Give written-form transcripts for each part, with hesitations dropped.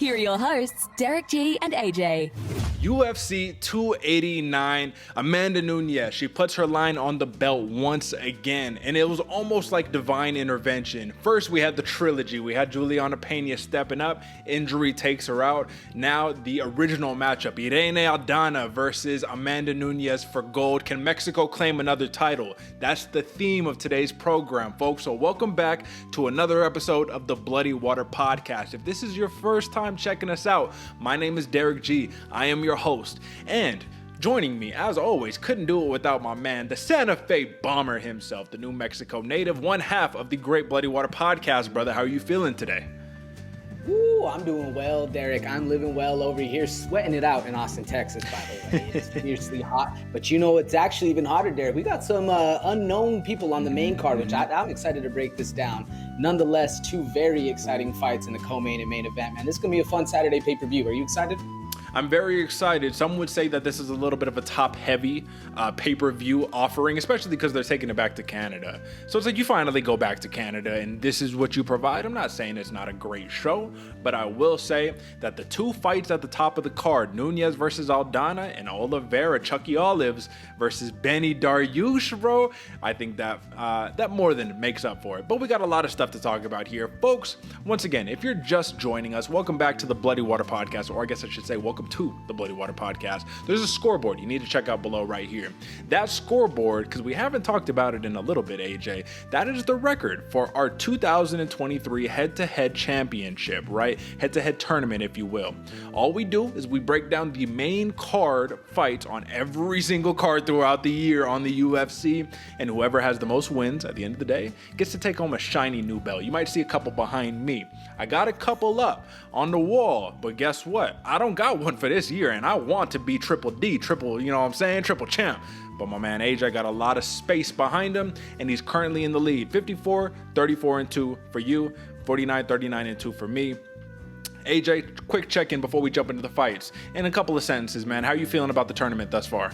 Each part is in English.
Here are your hosts, Derick G and AJ. UFC 289, Amanda Nunes, she puts her line on the belt once again, and it was almost like divine intervention. First, we had the trilogy. We had Juliana Pena stepping up, injury takes her out. Now, the original matchup, Irene Aldana versus Amanda Nunes for gold. Can Mexico claim another title? That's the theme of today's program, folks. So welcome back to another episode of the Bloody Water Podcast. If this is your first time checking us out, my name is Derick G. I am your host, and joining me as always, couldn't do it without my man, the Santa Fe bomber himself, the New Mexico native, one half of the Great Bloody Water Podcast. Brother, how are you feeling today? Ooh, I'm doing well, Derek. I'm living well over here, sweating it out in Austin, Texas, by the way. It's fiercely hot. But you know, it's actually even hotter, Derek. We got some unknown people on the main card, which I'm excited to break this down. Nonetheless, two very exciting fights in the co-main and main event, man. This is going to be a fun Saturday pay-per-view. Are you excited? I'm very excited. Some would say that this is a little bit of a top-heavy pay-per-view offering, especially because they're taking it back to Canada. So it's like you finally go back to Canada, and this is what you provide. I'm not saying it's not a great show, but I will say that the two fights at the top of the card, Nunes versus Aldana and Oliveira, Chucky Olives versus Dariush, bro, I think that that more than makes up for it. But we got a lot of stuff to talk about here. Folks, once again, if you're just joining us, welcome back to the Bloody Water Podcast, or I guess I should say welcome to the Bloody Water Podcast. There's a scoreboard you need to check out below right here. That scoreboard, because we haven't talked about it in a little bit, AJ, that is the record for our 2023 head-to-head championship, right? Head-to-head tournament, if you will. All we do is we break down the main card fights on every single card throughout the year on the UFC, and whoever has the most wins at the end of the day gets to take home a shiny new belt. You might see a couple behind me. I got a couple up on the wall, but guess what? I don't got one for this year, and I want to be triple D, triple, you know what I'm saying, triple champ. But my man AJ got a lot of space behind him, and he's currently in the lead. 54, 34-2 for you, 49, 39-2 for me. AJ, quick check-in before we jump into the fights. In a couple of sentences, man, how are you feeling about the tournament thus far?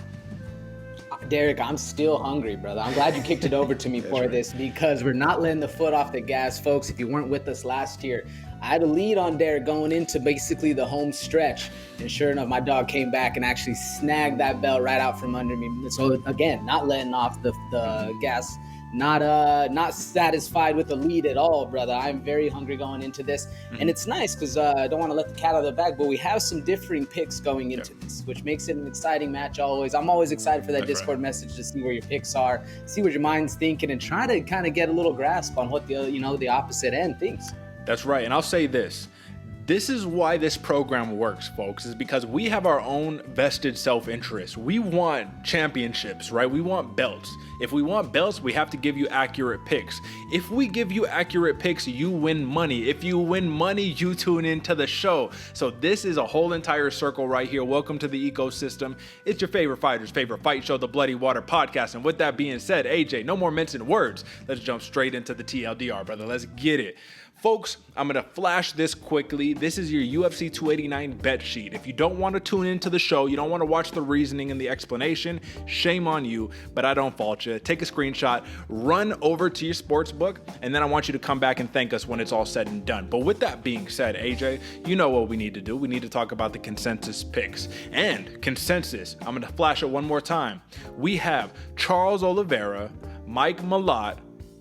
Derek, I'm still hungry, brother. I'm glad you kicked it over to me for this, because we're not letting the foot off the gas, folks. If you weren't with us last year, I had a lead on Derek going into basically the home stretch. And sure enough, my dog came back and actually snagged that belt right out from under me. So again, not letting off the gas. Not satisfied with the lead at all, brother. I'm very hungry going into this. And it's nice because I don't want to let the cat out of the bag, but we have some differing picks going into this, which makes it an exciting match always. I'm always excited for that Discord message to see where your picks are, see what your mind's thinking, and try to kind of get a little grasp on what the opposite end thinks. That's right. And I'll say this. This is why this program works, folks, is because we have our own vested self-interest. We want championships, right? We want belts. If we want belts, we have to give you accurate picks. If we give you accurate picks, you win money. If you win money, you tune into the show. So this is a whole entire circle right here. Welcome to the ecosystem. It's your favorite fighter's favorite fight show, the Bloody Water Podcast. And with that being said, AJ, no more mincing words. Let's jump straight into the TLDR, brother. Let's get it. Folks, I'm going to flash this quickly. This is your UFC 289 bet sheet. If you don't want to tune into the show, you don't want to watch the reasoning and the explanation, shame on you, but I don't fault you. Take a screenshot, run over to your sports book, and then I want you to come back and thank us when it's all said and done. But with that being said, AJ, you know what we need to do. We need to talk about the consensus picks. And consensus, I'm going to flash it one more time. We have Charles Oliveira, Mike Mallet,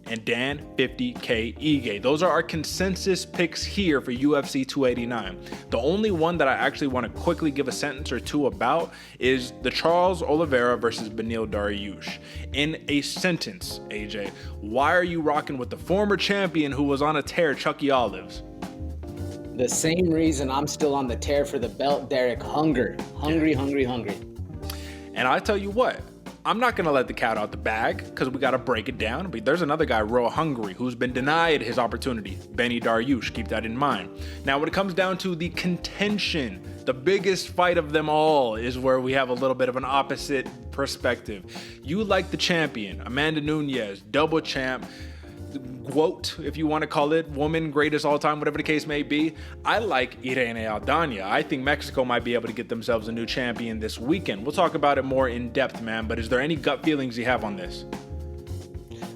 and Dan 50K Ige. Those are our consensus picks here for UFC 289. The only one that I actually want to quickly give a sentence or two about is the Charles Oliveira versus Beniel Dariush. In a sentence, AJ, why are you rocking with the former champion who was on a tear, Chucky Olives? The same reason I'm still on the tear for the belt, Derek. Hungry. And I tell you what, I'm not going to let the cat out the bag because we got to break it down. But there's another guy real hungry who's been denied his opportunity, Benny Dariush. Keep that in mind. Now, when it comes down to the contention, the biggest fight of them all is where we have a little bit of an opposite perspective. You like the champion, Amanda Nunes, double champ, GOAT, if you want to call it, woman, greatest all time, whatever the case may be. I like Irene Aldana. I think Mexico might be able to get themselves a new champion this weekend. We'll talk about it more in depth, man, but is there any gut feelings you have on this?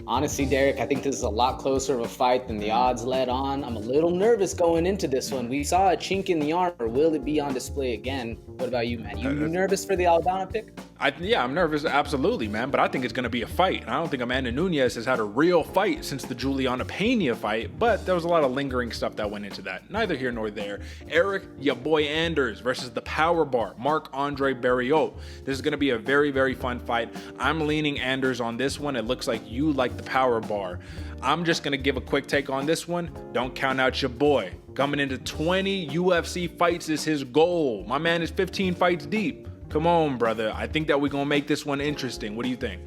Honestly, Derick, I think this is a lot closer of a fight than the odds led on. I'm a little nervous going into this one. We saw a chink in the armor. Will it be on display again? What about you, man? You nervous for the Aldana pick? I'm nervous, absolutely, man. But I think it's going to be a fight. And I don't think Amanda Nunes has had a real fight since the Juliana Pena fight. But there was a lot of lingering stuff that went into that. Neither here nor there. Eryk, ya boy Anders versus the Power Bar, Marc-Andre Barriult. This is going to be a very, very fun fight. I'm leaning Anders on this one. It looks like you like the Power Bar. I'm just going to give a quick take on this one. Don't count out your boy. Coming into 20 UFC fights is his goal. My man is 15 fights deep. Come on, brother. I think that we're going to make this one interesting. What do you think?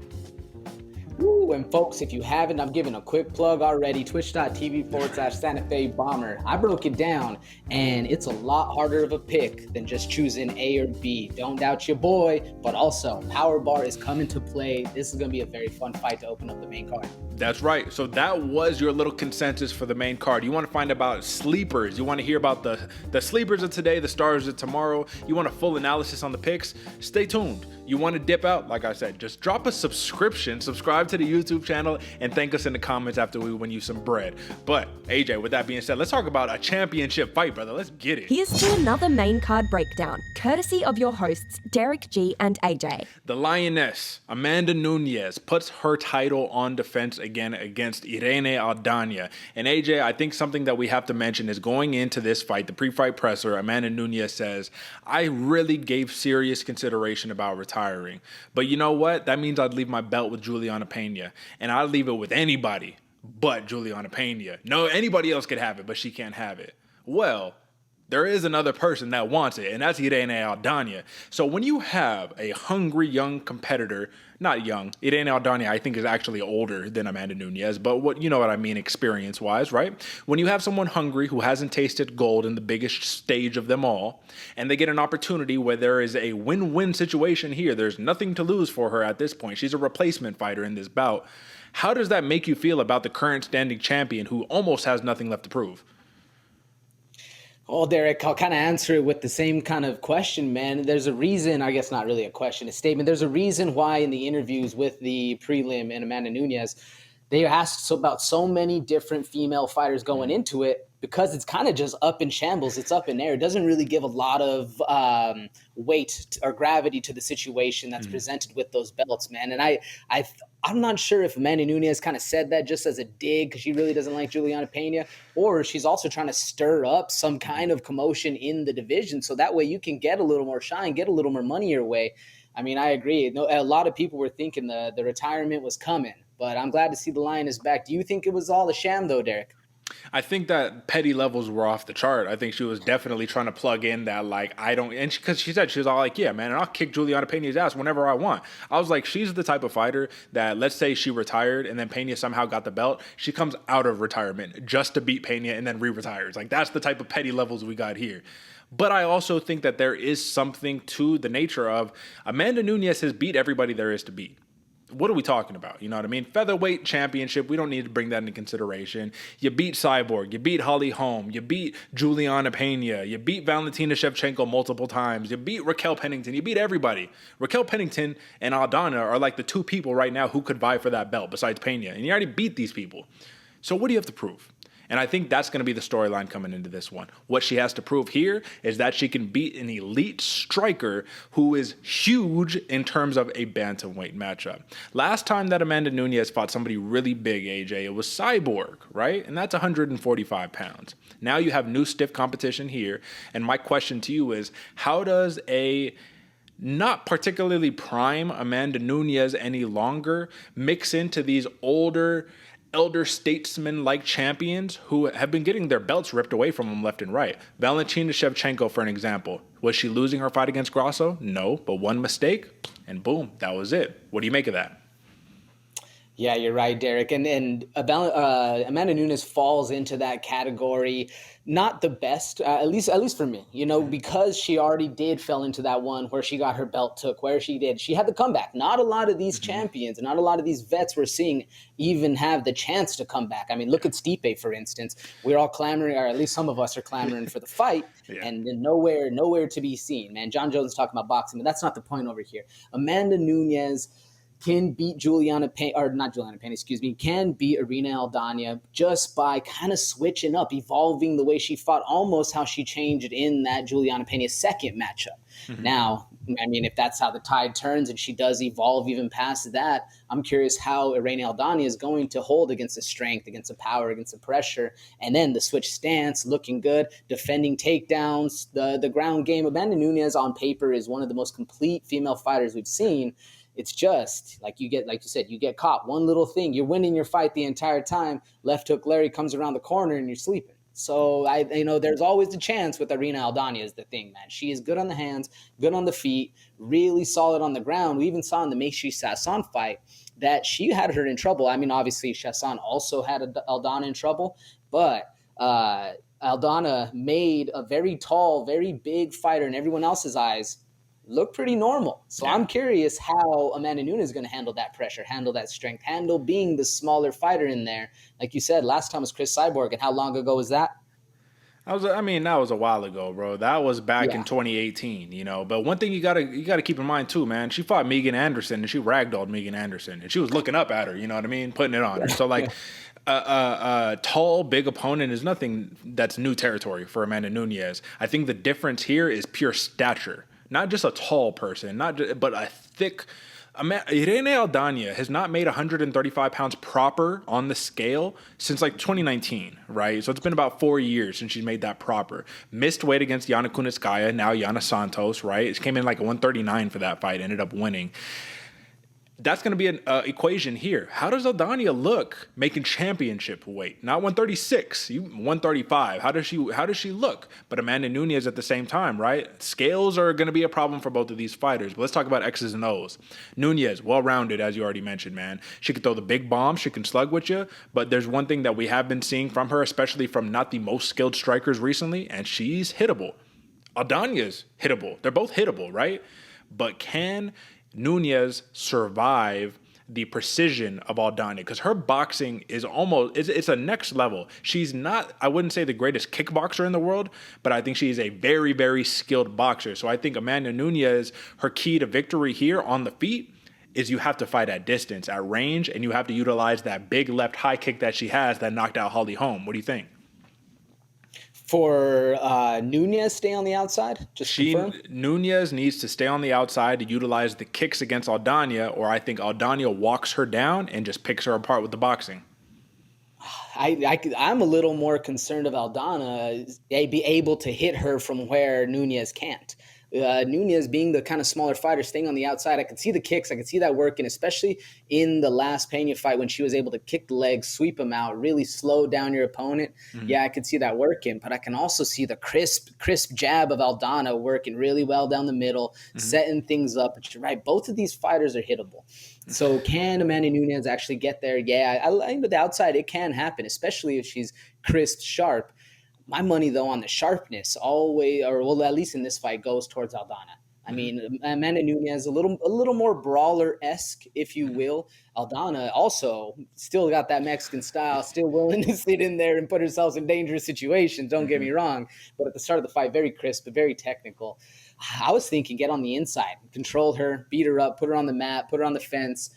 Ooh, and folks, if you haven't, I'm giving a quick plug already. Twitch.tv/Santa Fe Bomber. I broke it down, and it's a lot harder of a pick than just choosing A or B. Don't doubt your boy, but also Power Bar is coming to play. This is going to be a very fun fight to open up the main card. That's right. So that was your little consensus for the main card. You want to find about sleepers. You want to hear about the sleepers of today, the stars of tomorrow. You want a full analysis on the picks? Stay tuned. You want to dip out? Like I said, just drop a subscription, subscribe to the YouTube channel, and thank us in the comments after we win you some bread. But AJ, with that being said, let's talk about a championship fight, brother. Let's get it. Here's to another main card breakdown, courtesy of your hosts, Derick G and AJ. The Lioness, Amanda Nunes, puts her title on defense again against Irene Aldana. And AJ, I think something that we have to mention is going into this fight, the pre-fight presser, Amanda Nunes says, I really gave serious consideration about retiring. But you know what? That means I'd leave my belt with Juliana Pena. And I'd leave it with anybody but Juliana Pena. No, anybody else could have it, but she can't have it. Well, there is another person that wants it, and that's Irene Aldana. So when you have a hungry young competitor, not young, Irene Aldana I think is actually older than Amanda Nunes, but what you know what I mean experience-wise, right? When you have someone hungry who hasn't tasted gold in the biggest stage of them all, and they get an opportunity where there is a win-win situation here, there's nothing to lose for her at this point. She's a replacement fighter in this bout. How does that make you feel about the current standing champion who almost has nothing left to prove? Oh, Derick, I'll kind of answer it with the same kind of question, man. There's a reason, I guess not really a question, a statement. There's a reason why in the interviews with the prelim and Amanda Nunes, they asked about so many different female fighters going into it because it's kind of just up in shambles. It's up in air. It doesn't really give a lot of weight or gravity to the situation that's presented with those belts, man. And I'm not sure if Amanda Nunes kind of said that just as a dig because she really doesn't like Juliana Pena, or she's also trying to stir up some kind of commotion in the division so that way you can get a little more shine, get a little more money your way. I mean, I agree. No, a lot of people were thinking the retirement was coming, but I'm glad to see the Lioness back. Do you think it was all a sham, though, Derick? I think that petty levels were off the chart. I think she was definitely trying to plug in that, like, I don't, and because she said, she was all like, yeah, man, and I'll kick Juliana Pena's ass whenever I want. I was like, she's the type of fighter that, let's say she retired and then Pena somehow got the belt. She comes out of retirement just to beat Pena and then re-retires. Like, that's the type of petty levels we got here. But I also think that there is something to the nature of Amanda Nunes has beat everybody there is to beat. What are we talking about? You know what I mean? Featherweight championship, we don't need to bring that into consideration. You beat Cyborg, you beat Holly Holm, you beat Juliana Pena, you beat Valentina Shevchenko multiple times, you beat Raquel Pennington, you beat everybody. Raquel Pennington and Aldana are like the two people right now who could vie for that belt besides Pena, and you already beat these people. So what do you have to prove? And I think that's going to be the storyline coming into this one. What she has to prove here is that she can beat an elite striker who is huge in terms of a bantamweight matchup. Last time that Amanda Nunes fought somebody really big, AJ, it was Cyborg, right? And that's 145 pounds. Now you have new stiff competition here. And my question to you is, how does a not particularly prime Amanda Nunes any longer mix into these older elder statesmen-like champions who have been getting their belts ripped away from them left and right? Valentina Shevchenko, for an example. Was she losing her fight against Grasso? No, but one mistake, and boom, that was it. What do you make of that? Yeah, you're right, Derick. And Amanda Nunes falls into that category. Not the best, at least for me, you know, because she already fell into that one where she got her belt took, where she had the comeback. Not a lot of these champions and not a lot of these vets we're seeing even have the chance to come back. I mean, look at Stipe, for instance. We're all clamoring, or at least some of us are clamoring for the fight, and nowhere to be seen, man. John Jones is talking about boxing, but that's not the point over here. Amanda Nunes, can beat can beat Irene Aldana just by kind of switching up, evolving the way she fought, almost how she changed in that Juliana Pena second matchup. Mm-hmm. Now, I mean, if that's how the tide turns and she does evolve even past that, I'm curious how Irene Aldana is going to hold against the strength, against the power, against the pressure, and then the switch stance, looking good, defending takedowns, the ground game. Amanda Nunes on paper is one of the most complete female fighters we've seen. It's just like you said, you get caught. One little thing, you're winning your fight the entire time. Left hook Larry comes around the corner and you're sleeping. So there's always the chance with Irene Aldana is the thing, man. She is good on the hands, good on the feet, really solid on the ground. We even saw in the Macy Chasson fight that she had her in trouble. I mean, obviously Chasson also had Aldana in trouble, but Aldana made a very tall, very big fighter in everyone else's eyes look pretty normal. So yeah. I'm curious how Amanda Nunes is going to handle that pressure, handle that strength, handle being the smaller fighter in there. Like you said, last time was Chris Cyborg, and how long ago was that? That was a while ago, bro. That was back in 2018, But one thing you gotta keep in mind too, man. She fought Megan Anderson, and she ragdolled Megan Anderson, and she was looking up at her. You know what I mean? Putting it on her. So like, a tall, big opponent is nothing that's new territory for Amanda Nunes. I think the difference here is pure stature. Not just a tall person, but a thick. Irene Aldana has not made 135 pounds proper on the scale since like 2019, right? So it's been about 4 years since she's made that proper. Missed weight against Yana Kunitskaya, now Yana Santos, right? She came in like 139 for that fight, ended up winning. That's going to be an equation here. How does Aldana look making championship weight? Not 136, 135. How does she look? But Amanda Nunes at the same time, right? Scales are going to be a problem for both of these fighters. But let's talk about X's and O's. Nunes, well-rounded, as you already mentioned, man. She can throw the big bomb. She can slug with you. But there's one thing that we have been seeing from her, especially from not the most skilled strikers recently, and she's hittable. Aldana's hittable. They're both hittable, right? But can Nunes survive the precision of Aldana? Because her boxing is it's a next level. She's not, I wouldn't say the greatest kickboxer in the world, but I think she's a very, very skilled boxer. So I think Amanda Nunes, her key to victory here on the feet is you have to fight at distance, at range, and you have to utilize that big left high kick that she has that knocked out Holly Holm. What do you think? For Nunes, stay on the outside? Nunes needs to stay on the outside to utilize the kicks against Aldana, or I think Aldana walks her down and just picks her apart with the boxing. I'm a little more concerned of Aldana be able to hit her from where Nunes can't. Nunes being the kind of smaller fighter, staying on the outside, I could see the kicks, I could see that working, especially in the last Pena fight when she was able to kick the legs, sweep them out, really slow down your opponent. Mm-hmm. Yeah, I could see that working, but I can also see the crisp jab of Aldana working really well down the middle, setting things up. But you're right, both of these fighters are hittable. So can Amanda Nunes actually get there? Yeah, I think the outside, it can happen, especially if she's crisp, sharp. My money, though, on the sharpness always, at least in this fight, goes towards Aldana. I mean, Amanda Nunes a little more brawler-esque, if you will. Aldana also still got that Mexican style, still willing to sit in there and put herself in dangerous situations. Don't get me wrong. But at the start of the fight, very crisp, but very technical. I was thinking get on the inside, control her, beat her up, put her on the mat, put her on the fence,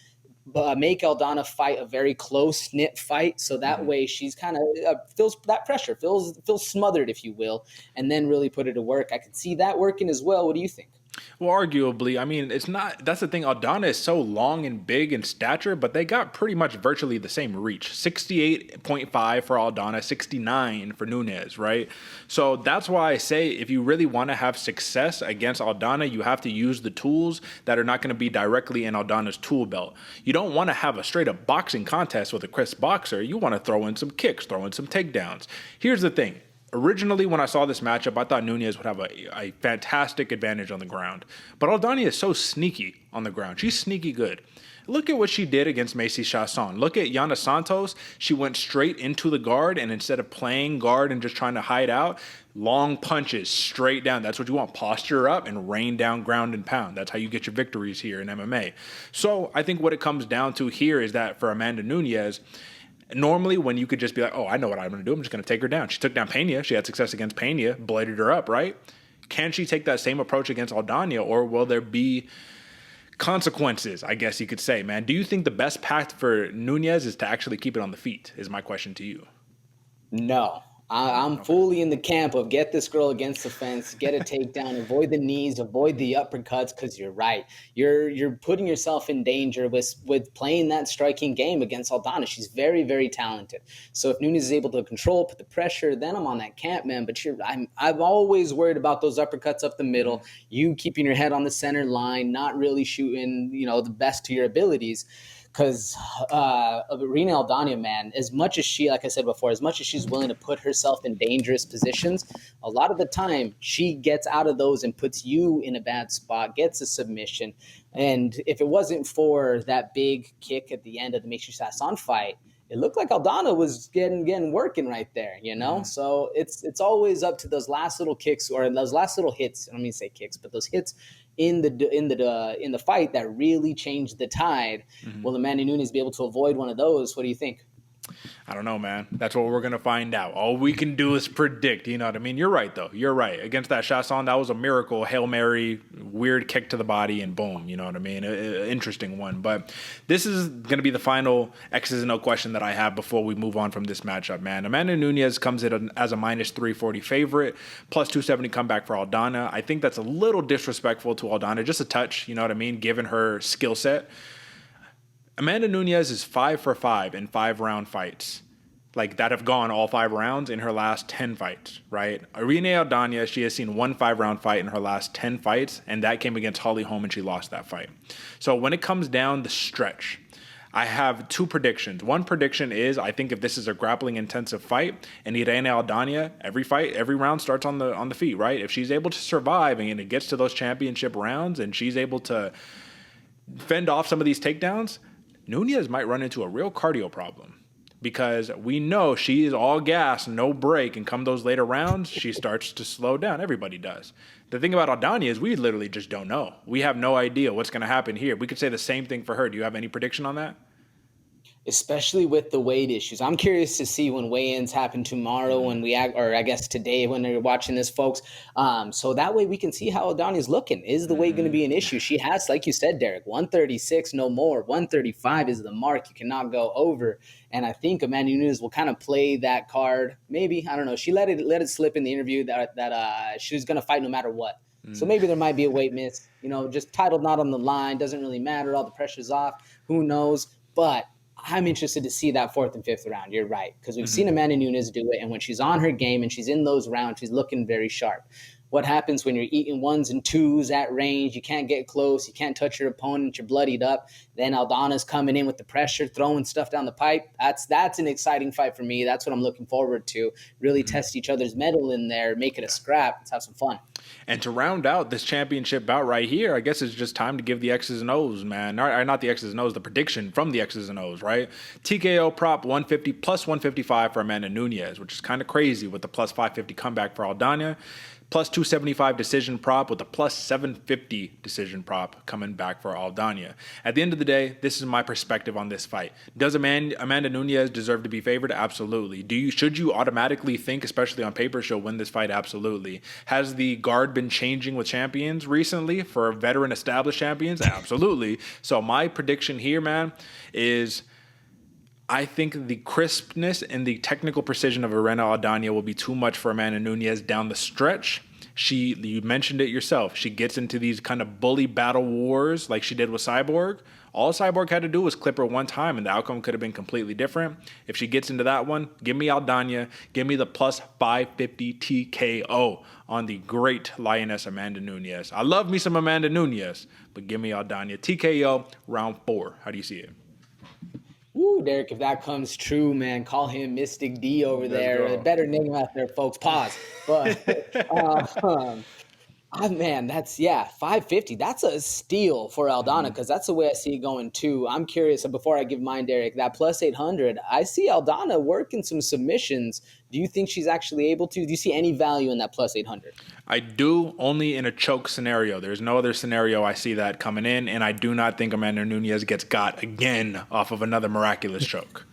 make Aldana fight a very close-knit fight, so that way she's kind of feels that pressure, feels smothered, if you will, and then really put her to work. I can see that working as well. What do you think? Well, arguably, I mean, it's not, that's the thing. Aldana is so long and big in stature, but they got pretty much virtually the same reach. 68.5 for Aldana, 69 for Nunes, right? So that's why I say if you really want to have success against Aldana, you have to use the tools that are not going to be directly in Aldana's tool belt. You don't want to have a straight up boxing contest with a crisp boxer. You want to throw in some kicks, throw in some takedowns. Here's the thing. Originally, when I saw this matchup, I thought Nunes would have a fantastic advantage on the ground. But Aldana is so sneaky on the ground. She's sneaky good. Look at what she did against Macy Chasson. Look at Yana Santos. She went straight into the guard, and instead of playing guard and just trying to hide out, long punches straight down. That's what you want. Posture up and rain down ground and pound. That's how you get your victories here in MMA. So I think what it comes down to here is that for Amanda Nunes, normally when you could just be like, oh, I know what I'm going to do. I'm just going to take her down. She took down Pena. She had success against Pena, bladed her up, right? Can she take that same approach against Aldana, or will there be consequences, I guess you could say, man. Do you think the best path for Nunes is to actually keep it on the feet? Is my question to you. No, I'm fully in the camp of get this girl against the fence, get a takedown, avoid the knees, avoid the uppercuts, because you're right. You're putting yourself in danger with playing that striking game against Aldana. She's very, very talented. So if Nunes is able to control, put the pressure, then I'm on that camp, man. But I'm always worried about those uppercuts up the middle, you keeping your head on the center line, not really shooting, the best to your abilities. Because Irene Aldana, man, as much as she, like I said before, as much as she's willing to put herself in dangerous positions, a lot of the time she gets out of those and puts you in a bad spot, gets a submission. And if it wasn't for that big kick at the end of the Make Sure Sasson fight, it looked like Aldana was getting working right there, So it's always up to those last little kicks or those last little hits. I don't mean to say kicks, but those hits in the fight that really changed the tide. Will Amanda Nunes be able to avoid one of those? What do you think? I don't know, man. That's what we're going to find out. All we can do is predict. You know what I mean? You're right, though. You're right. Against that Chasson, that was a miracle. Hail Mary, weird kick to the body, and boom. You know what I mean? Interesting one. But this is going to be the final X's and O question that I have before we move on from this matchup, man. Amanda Nunes comes in as a minus 340 favorite, plus 270 comeback for Aldana. I think that's a little disrespectful to Aldana, just a touch, you know what I mean, given her skill set. Amanda Nunes is 5 for 5 in 5-round fights, like that have gone all 5 rounds in her last 10 fights, right? Irene Aldana, she has seen 1 5-round fight in her last 10 fights, and that came against Holly Holm, and she lost that fight. So when it comes down the stretch, I have 2 predictions. One prediction is I think if this is a grappling intensive fight, and Irene Aldana, every round starts on the feet, right? If she's able to survive and it gets to those championship rounds, and she's able to fend off some of these takedowns, Nunes might run into a real cardio problem because we know she is all gas, no break, and come those later rounds, she starts to slow down. Everybody does. The thing about Aldana is we literally just don't know. We have no idea what's going to happen here. We could say the same thing for her. Do you have any prediction on that? Especially with the weight issues. I'm curious to see when weigh-ins happen tomorrow or I guess today when they're watching this, folks. So that way we can see how Aldana is looking. Is the weight going to be an issue? She has, like you said, Derek, 136, no more. 135 is the mark. You cannot go over. And I think Amanda Nunes will kind of play that card. Maybe, I don't know. She let it slip in the interview that she was going to fight no matter what. So maybe there might be a weight miss. Just title not on the line. Doesn't really matter. All the pressure's off. Who knows? But I'm interested to see that 4th and 5th round. You're right. Because we've seen Amanda Nunes do it. And when she's on her game and she's in those rounds, she's looking very sharp. What happens when you're eating 1s and 2s at range? You can't get close. You can't touch your opponent. You're bloodied up. Then Aldana's coming in with the pressure, throwing stuff down the pipe. That's an exciting fight for me. That's what I'm looking forward to. Really test each other's mettle in there, make it a scrap. Let's have some fun. And to round out this championship bout right here, I guess it's just time to give the X's and O's, man. Not the X's and O's, the prediction from the X's and O's, right? TKO prop 150 plus 155 for Amanda Nunes, which is kind of crazy with the plus 550 comeback for Aldana. Plus 275 decision prop with a plus 750 decision prop coming back for Aldana. At the end of the day, this is my perspective on this fight. Does Amanda Nunes deserve to be favored? Absolutely. Should you automatically think, especially on paper, she'll win this fight? Absolutely. Has the guard been changing with champions recently for veteran established champions? Absolutely. So my prediction here, man, is I think the crispness and the technical precision of Irene Aldana will be too much for Amanda Nunes down the stretch. You mentioned it yourself. She gets into these kind of bully battle wars like she did with Cyborg. All Cyborg had to do was clip her one time, and the outcome could have been completely different. If she gets into that one, give me Aldana. Give me the plus 550 TKO on the great lioness Amanda Nunes. I love me some Amanda Nunes, but give me Aldana. TKO round 4. How do you see it? Woo, Derek, if that comes true, man, call him Mystic D over there. A better name out there, folks. Pause. But, man, that's, 550. That's a steal for Aldana because that's the way I see it going, too. I'm curious, before I give mine, Derek, that plus 800, I see Aldana working some submissions. Do you think she's actually able to? Do you see any value in that plus 800? I do, only in a choke scenario. There's no other scenario I see that coming in, and I do not think Amanda Nunes gets got again off of another miraculous choke.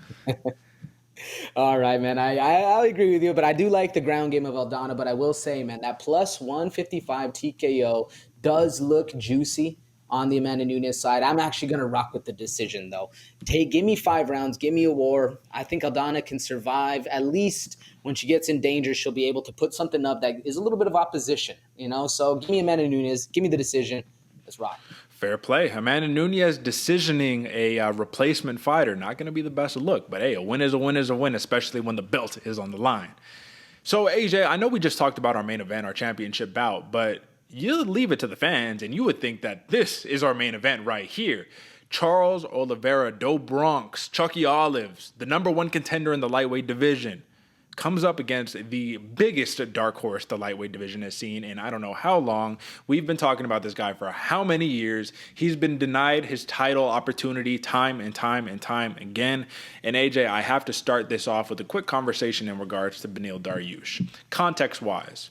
All right, man. I agree with you, but I do like the ground game of Aldana. But I will say, man, that plus 155 TKO does look juicy. on the Amanda Nunes side. I'm actually going to rock with the decision, though. Give me 5 rounds. Give me a war. I think Aldana can survive. At least when she gets in danger, she'll be able to put something up that is a little bit of opposition, So give me Amanda Nunes. Give me the decision. Let's rock. Fair play. Amanda Nunes decisioning a replacement fighter. Not going to be the best look, but hey, a win is a win is a win, especially when the belt is on the line. So, AJ, I know we just talked about our main event, our championship bout, but you leave it to the fans, and you would think that this is our main event right here. Charles Oliveira, Do Bronx, Chucky Olives, the number 1 contender in the lightweight division, comes up against the biggest dark horse the lightweight division has seen in I don't know how long. We've been talking about this guy for how many years. He's been denied his title opportunity time and time and time again. And AJ, I have to start this off with a quick conversation in regards to Beniel Dariush. Context-wise,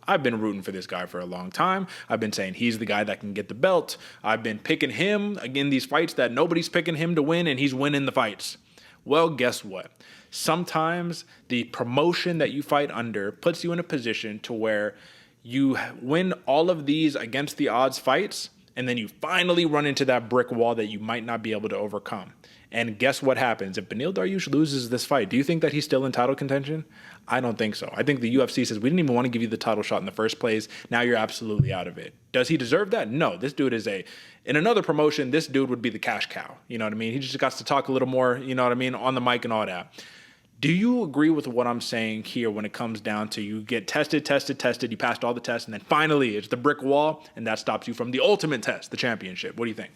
I've been rooting for this guy for a long time. I've been saying he's the guy that can get the belt. I've been picking him in these fights that nobody's picking him to win, and he's winning the fights. Well, guess what? Sometimes the promotion that you fight under puts you in a position to where you win all of these against the odds fights, and then you finally run into that brick wall that you might not be able to overcome. And guess what happens? If Beniel Dariush loses this fight, do you think that he's still in title contention? I don't think so. I think the UFC says, we didn't even want to give you the title shot in the first place. Now you're absolutely out of it. Does he deserve that? No. This dude is in another promotion, this dude would be the cash cow. You know what I mean? He just got to talk a little more, on the mic and all that. Do you agree with what I'm saying here when it comes down to you get tested, you passed all the tests, and then finally it's the brick wall, and that stops you from the ultimate test, the championship? What do you think?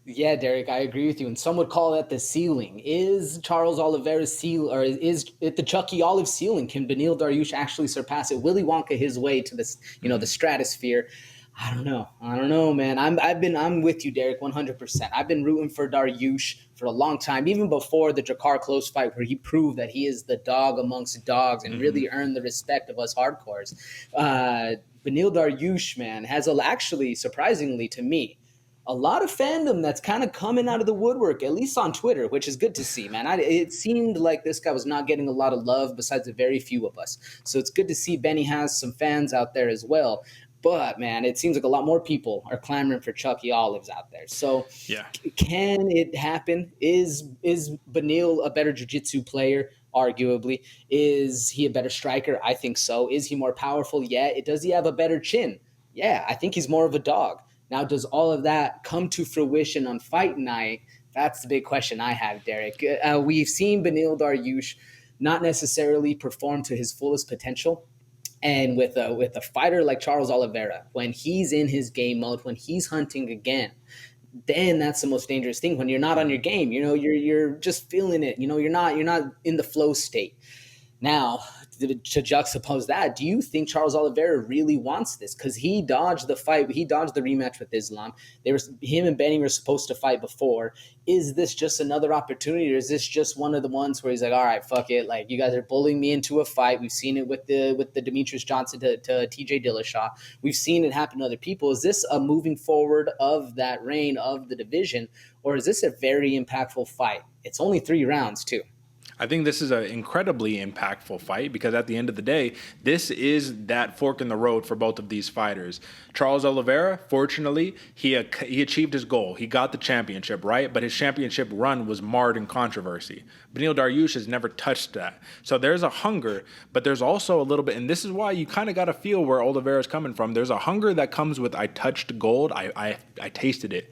Yeah, Derick, I agree with you. And some would call that the ceiling. Is Charles Oliveira's ceiling, or is it the Chucky Olive ceiling? Can Beniel Dariush actually surpass it? Willy Wonka his way to this, the stratosphere? I don't know, man. I'm with you, Derick, 100%. I've been rooting for Dariush for a long time, even before the Drakkar close fight, where he proved that he is the dog amongst dogs and really earned the respect of us hardcores. Beniel Dariush, man, has actually, surprisingly to me, a lot of fandom that's kind of coming out of the woodwork, at least on Twitter, which is good to see, man. It seemed like this guy was not getting a lot of love besides a very few of us. So it's good to see Benny has some fans out there as well. But, man, it seems like a lot more people are clamoring for Chucky Olives out there. So yeah. Can it happen? Is Beniel a better jiu-jitsu player? Arguably. Is he a better striker? I think so. Is he more powerful? Yeah. Does he have a better chin? Yeah, I think he's more of a dog. Now, does all of that come to fruition on fight night? That's the big question I have, Derick. We've seen Beniel Dariush not necessarily perform to his fullest potential. And with a fighter like Charles Oliveira, when he's in his game mode, when he's hunting again, then that's the most dangerous thing. When you're not on your game, you're just feeling it. You're not in the flow state. Now, to juxtapose that, do you think Charles Oliveira really wants this? Because he dodged the fight. He dodged the rematch with Islam. Him and Benny were supposed to fight before. Is this just another opportunity, or is this just one of the ones where he's like, all right, fuck it. Like, you guys are bullying me into a fight. We've seen it with the Demetrius Johnson to TJ Dillashaw. We've seen it happen to other people. Is this a moving forward of that reign of the division, or is this a very impactful fight? It's only 3 rounds, too. I think this is an incredibly impactful fight because at the end of the day, this is that fork in the road for both of these fighters. Charles Oliveira, fortunately, he achieved his goal. He got the championship, right? But his championship run was marred in controversy. Beniel Dariush has never touched that. So there's a hunger, but there's also a little bit, and this is why you kind of got to feel where Oliveira's coming from. There's a hunger that comes with, I touched gold, I tasted it.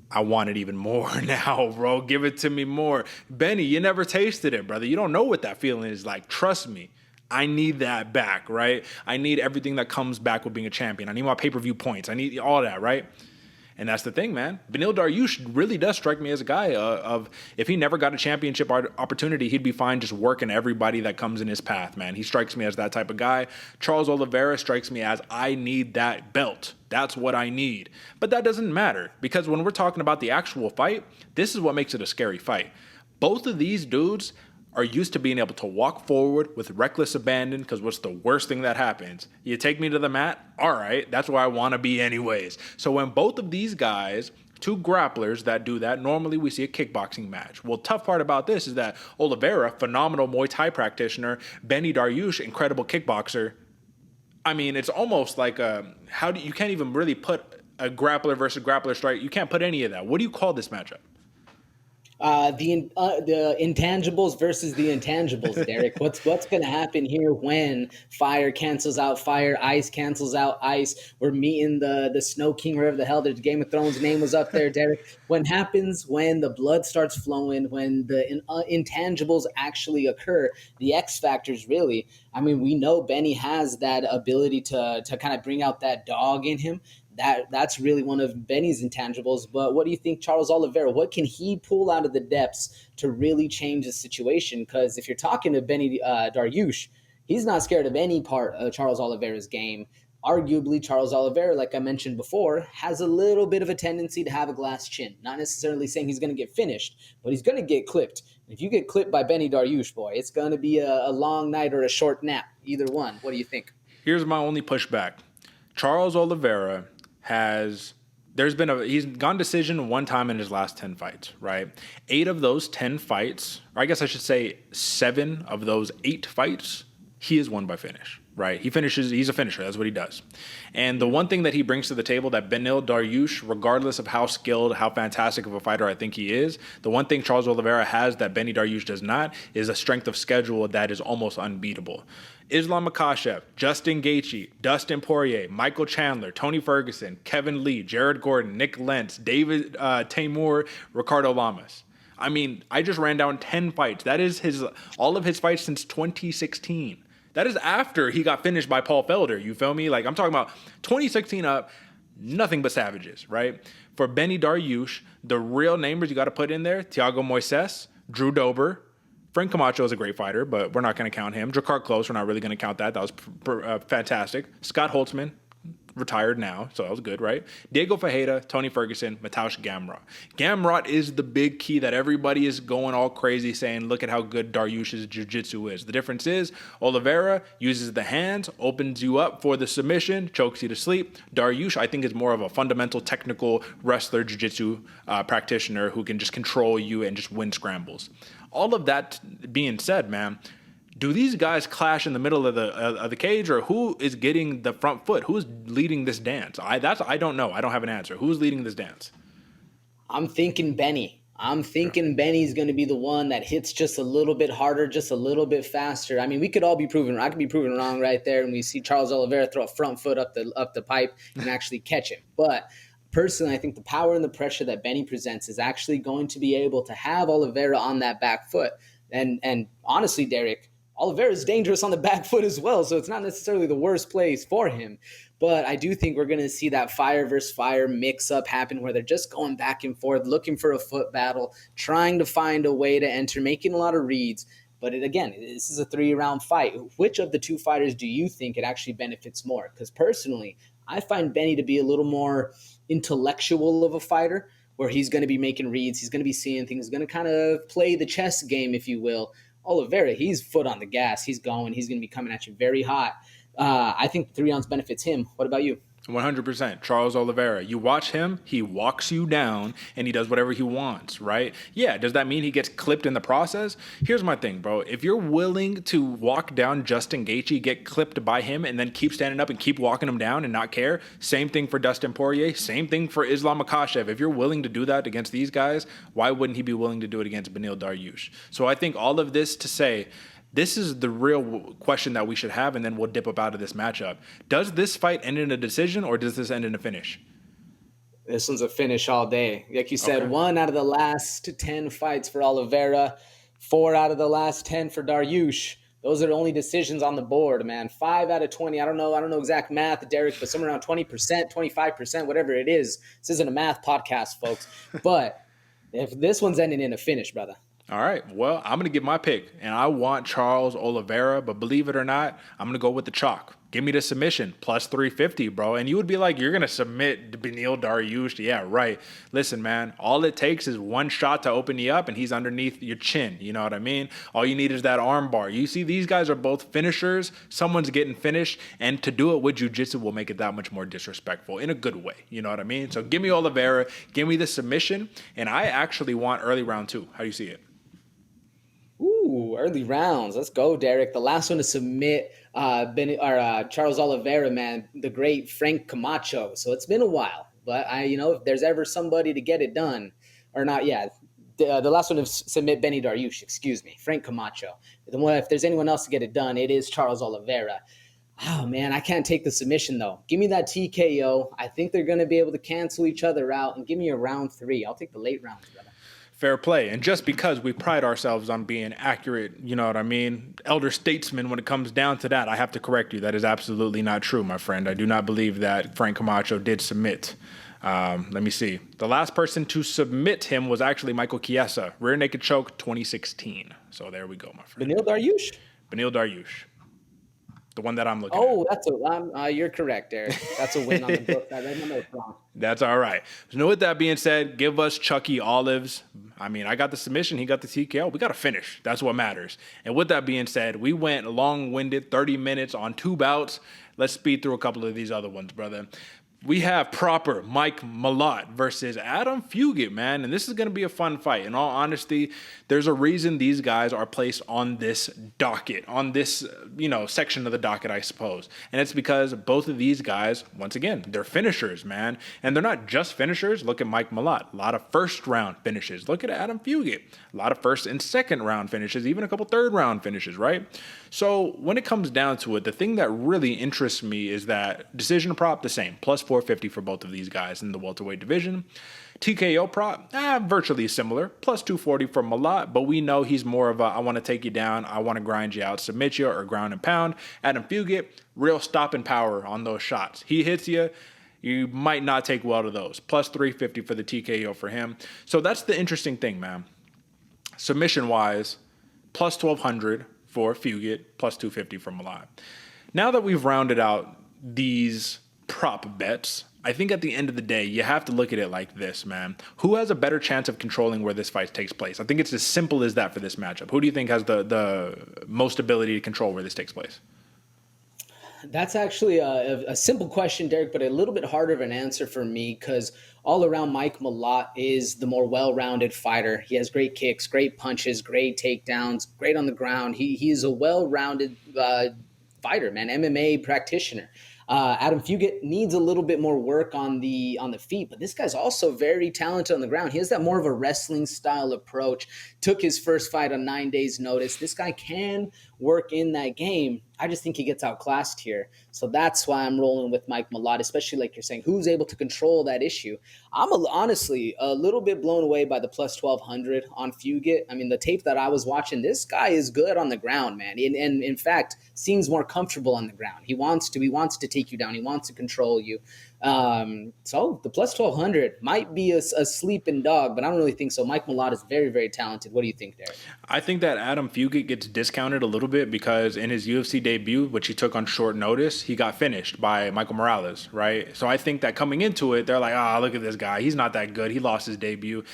I want it even more now, bro. Give it to me more. Benny, you never tasted it, brother. You don't know what that feeling is like. Trust me. I need that back, right? I need everything that comes back with being a champion. I need my pay-per-view points. I need all that, right? And that's the thing, man. Beniel Dariush really does strike me as a guy of if he never got a championship opportunity, he'd be fine just working everybody that comes in his path, man. He strikes me as that type of guy. Charles Oliveira strikes me as I need that belt. That's what I need. But that doesn't matter because when we're talking about the actual fight, this is what makes it a scary fight. Both of these dudes are used to being able to walk forward with reckless abandon because what's the worst thing that happens? You take me to the mat? All right, that's where I want to be anyways. So when both of these guys, 2 grapplers that do that, normally we see a kickboxing match. Well, tough part about this is that Oliveira, phenomenal Muay Thai practitioner, Benny Dariush, incredible kickboxer. I mean, it's almost like you can't even really put a grappler versus grappler strike. You can't put any of that. What do you call this matchup? The intangibles versus the intangibles, Derick. What's going to happen here when fire cancels out fire, ice cancels out ice? We're meeting the Snow King, wherever the hell the Game of Thrones name was up there, Derick. What happens when the blood starts flowing, when the intangibles actually occur? The X factors, really. I mean, we know Benny has that ability to kind of bring out that dog in him. That's really one of Benny's intangibles. But what do you think, Charles Oliveira? What can he pull out of the depths to really change the situation? Because if you're talking to Benny Dariush, he's not scared of any part of Charles Oliveira's game. Arguably, Charles Oliveira, like I mentioned before, has a little bit of a tendency to have a glass chin. Not necessarily saying he's going to get finished, but he's going to get clipped. If you get clipped by Benny Dariush, boy, it's going to be a long night or a short nap. Either one. What do you think? Here's my only pushback. Charles Oliveira he's gone decision one time in his last 10 fights, right? 8 of those 10 fights, or I guess I should say 7 of those 8 fights, he has won by finish, right? He's a finisher. That's what he does. And the one thing that he brings to the table that Beniel Dariush, regardless of how skilled, how fantastic of a fighter I think he is, the one thing Charles Oliveira has that Benny Dariush does not is a strength of schedule that is almost unbeatable. Islam Makhachev, Justin Gaethje, Dustin Poirier, Michael Chandler, Tony Ferguson, Kevin Lee, Jared Gordon, Nick Lentz, David Tamur, Ricardo Lamas. I mean, I just ran down 10 fights. That is all of his fights since 2016. That is after he got finished by Paul Felder. You feel me? Like, I'm talking about 2016 up, nothing but savages, right? For Benny Dariush, the real namers you got to put in there, Thiago Moises, Drew Dober, Frank Camacho is a great fighter, but we're not going to count him. Drakkar Klose, we're not really going to count that. That was fantastic. Scott Holtzman, retired now, so that was good, right? Diego Ferreira, Tony Ferguson, Mateusz Gamrot. Gamrot is the big key that everybody is going all crazy saying, look at how good Dariush's jiu-jitsu is. The difference is Oliveira uses the hands, opens you up for the submission, chokes you to sleep. Dariush, I think, is more of a fundamental technical wrestler jiu-jitsu practitioner who can just control you and just win scrambles. All of that being said, man, do these guys clash in the middle of the cage, or who is getting the front foot? Who's leading this dance? I don't know. I don't have an answer. Who's leading this dance? I'm thinking Benny. Benny's going to be the one that hits just a little bit harder, just a little bit faster. I mean, we could all be proven. I could be proven wrong right there, and we see Charles Oliveira throw a front foot up the pipe and actually catch him. But personally, I think the power and the pressure that Benny presents is actually going to be able to have Oliveira on that back foot. And honestly, Derick, Oliveira is dangerous on the back foot as well, so it's not necessarily the worst place for him. But I do think we're going to see that fire versus fire mix-up happen where they're just going back and forth, looking for a foot battle, trying to find a way to enter, making a lot of reads. But this is a 3-round fight. Which of the two fighters do you think it actually benefits more? Because personally, I find Benny to be a little more intellectual of a fighter, where he's going to be making reads, he's going to be seeing things, he's going to kind of play the chess game, if you will. Oliveira, he's foot on the gas. He's going. He's going to be coming at you very hot. I think 3 rounds benefits him. What about you? 100%. Charles Oliveira. You watch him, he walks you down, and he does whatever he wants, right? Yeah, does that mean he gets clipped in the process? Here's my thing, bro. If you're willing to walk down Justin Gaethje, get clipped by him, and then keep standing up and keep walking him down and not care, same thing for Dustin Poirier, same thing for Islam Makhachev. If you're willing to do that against these guys, why wouldn't he be willing to do it against Beniel Dariush? So I think all of this to say, this is the real question that we should have, and then we'll dip up out of this matchup. Does this fight end in a decision, or does this end in a finish? This one's a finish all day. Like you said, 1 out of the last 10 fights for Oliveira, 4 out of the last 10 for Dariush. Those are the only decisions on the board, man. 5 out of 20. I don't know exact math, Derick, but somewhere around 20%, 25%, whatever it is. This isn't a math podcast, folks. But if this one's ending in a finish, brother. All right, well, I'm going to give my pick, and I want Charles Oliveira, but believe it or not, I'm going to go with the chalk. Give me the submission, plus 350, bro. And you would be like, you're going to submit Beniel Dariush? Yeah, right. Listen, man, all it takes is one shot to open you up, and he's underneath your chin. You know what I mean? All you need is that arm bar. You see, these guys are both finishers. Someone's getting finished, and to do it with jiu-jitsu will make it that much more disrespectful in a good way. You know what I mean? So give me Oliveira, give me the submission, and I actually want early round 2. How do you see it? Ooh, early rounds. Let's go, Derick. The last one to submit Charles Oliveira, man, the great Frank Camacho. So it's been a while. But if there's ever somebody to get it done, or not, yeah. The last one to submit Benny Dariush, excuse me, Frank Camacho. If there's anyone else to get it done, it is Charles Oliveira. Oh, man, I can't take the submission, though. Give me that TKO. I think they're going to be able to cancel each other out, and give me a round 3. I'll take the late rounds, brother. Fair play. And just because we pride ourselves on being accurate, you know what I mean, elder statesmen, when it comes down to that, I have to correct you. That is absolutely not true, my friend. I do not believe that Frank Camacho did submit. Let me see. The last person to submit him was actually Michael Chiesa. Rear naked choke, 2016. So there we go, my friend. Beniel Dariush? Beniel Dariush. The one that I'm looking at. You're correct, Eryk. That's a win on the book. I read my notes wrong. That's all right. So with that being said, give us Chucky Olives. I mean, I got the submission. He got the TKO. We got to finish. That's what matters. And with that being said, we went long-winded, 30 minutes on 2 bouts. Let's speed through a couple of these other ones, brother. We have proper Mike Mallet versus Adam Fugitt, man. And this is going to be a fun fight. In all honesty, there's a reason these guys are placed on this docket, on this, section of the docket, I suppose. And it's because both of these guys, once again, they're finishers, man. And they're not just finishers. Look at Mike Mallet. A lot of first-round finishes. Look at Adam Fugitt. A lot of first and second-round finishes, even a couple third-round finishes, right? So when it comes down to it, the thing that really interests me is that decision prop, the same, plus 450 for both of these guys in the welterweight division. TKO prop, virtually similar, plus 240 for Mallet, but we know he's more of a, I want to take you down, I want to grind you out, submit you, or ground and pound. Adam Fugitt, real stopping power on those shots. He hits you, you might not take well to those. Plus 350 for the TKO for him. So that's the interesting thing, man. Submission-wise, plus 1,200 for Fugitt, plus 250 for Mallet. Now that we've rounded out these prop bets, I think at the end of the day, you have to look at it like this, man. Who has a better chance of controlling where this fight takes place? I think it's as simple as that for this matchup. Who do you think has the most ability to control where this takes place? That's actually a simple question, Derick, but a little bit harder of an answer for me because all around Mike Mallet is the more well-rounded fighter. He has great kicks, great punches, great takedowns, great on the ground. He is a well-rounded fighter, man, MMA practitioner. Adam Fugitt needs a little bit more work on the feet, but this guy's also very talented on the ground. He has that more of a wrestling style approach. Took his first fight on 9 days' notice. This guy can work in that game. I just think he gets outclassed here. So that's why I'm rolling with Mike Mallet, especially like you're saying, who's able to control that issue. I'm honestly a little bit blown away by the plus 1,200 on Fugitt. I mean, the tape that I was watching, this guy is good on the ground, man. And in fact, seems more comfortable on the ground. He wants to take you down. He wants to control you. So the plus 1,200 might be a sleeping dog, but I don't really think so. Mike Mallet is very, very talented. What do you think, Derick? I think that Adam Fugitt gets discounted a little bit because in his UFC debut, which he took on short notice, he got finished by Michael Morales, right? So I think that coming into it, they're like, look at this guy. He's not that good. He lost his debut.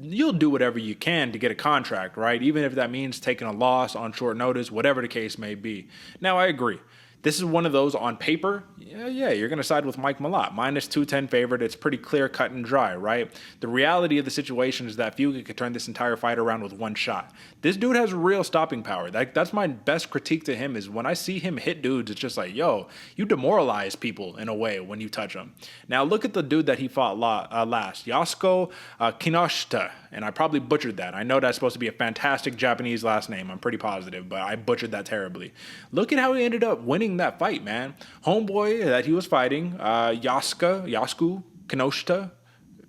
You'll do whatever you can to get a contract, right? Even if that means taking a loss on short notice, whatever the case may be. Now, I agree. This is one of those on paper, yeah, you're going to side with Mike Mallet. Minus 210 favorite. It's pretty clear, cut and dry, right? The reality of the situation is that Fugitt could turn this entire fight around with one shot. This dude has real stopping power. That's my best critique to him is when I see him hit dudes, it's just like, yo, you demoralize people in a way when you touch them. Now, look at the dude that he fought last, Yasko Kinoshita, and I probably butchered that. I know that's supposed to be a fantastic Japanese last name. I'm pretty positive, but I butchered that terribly. Look at how he ended up winning that fight, man. Homeboy that he was fighting, Yasku Kinoshita.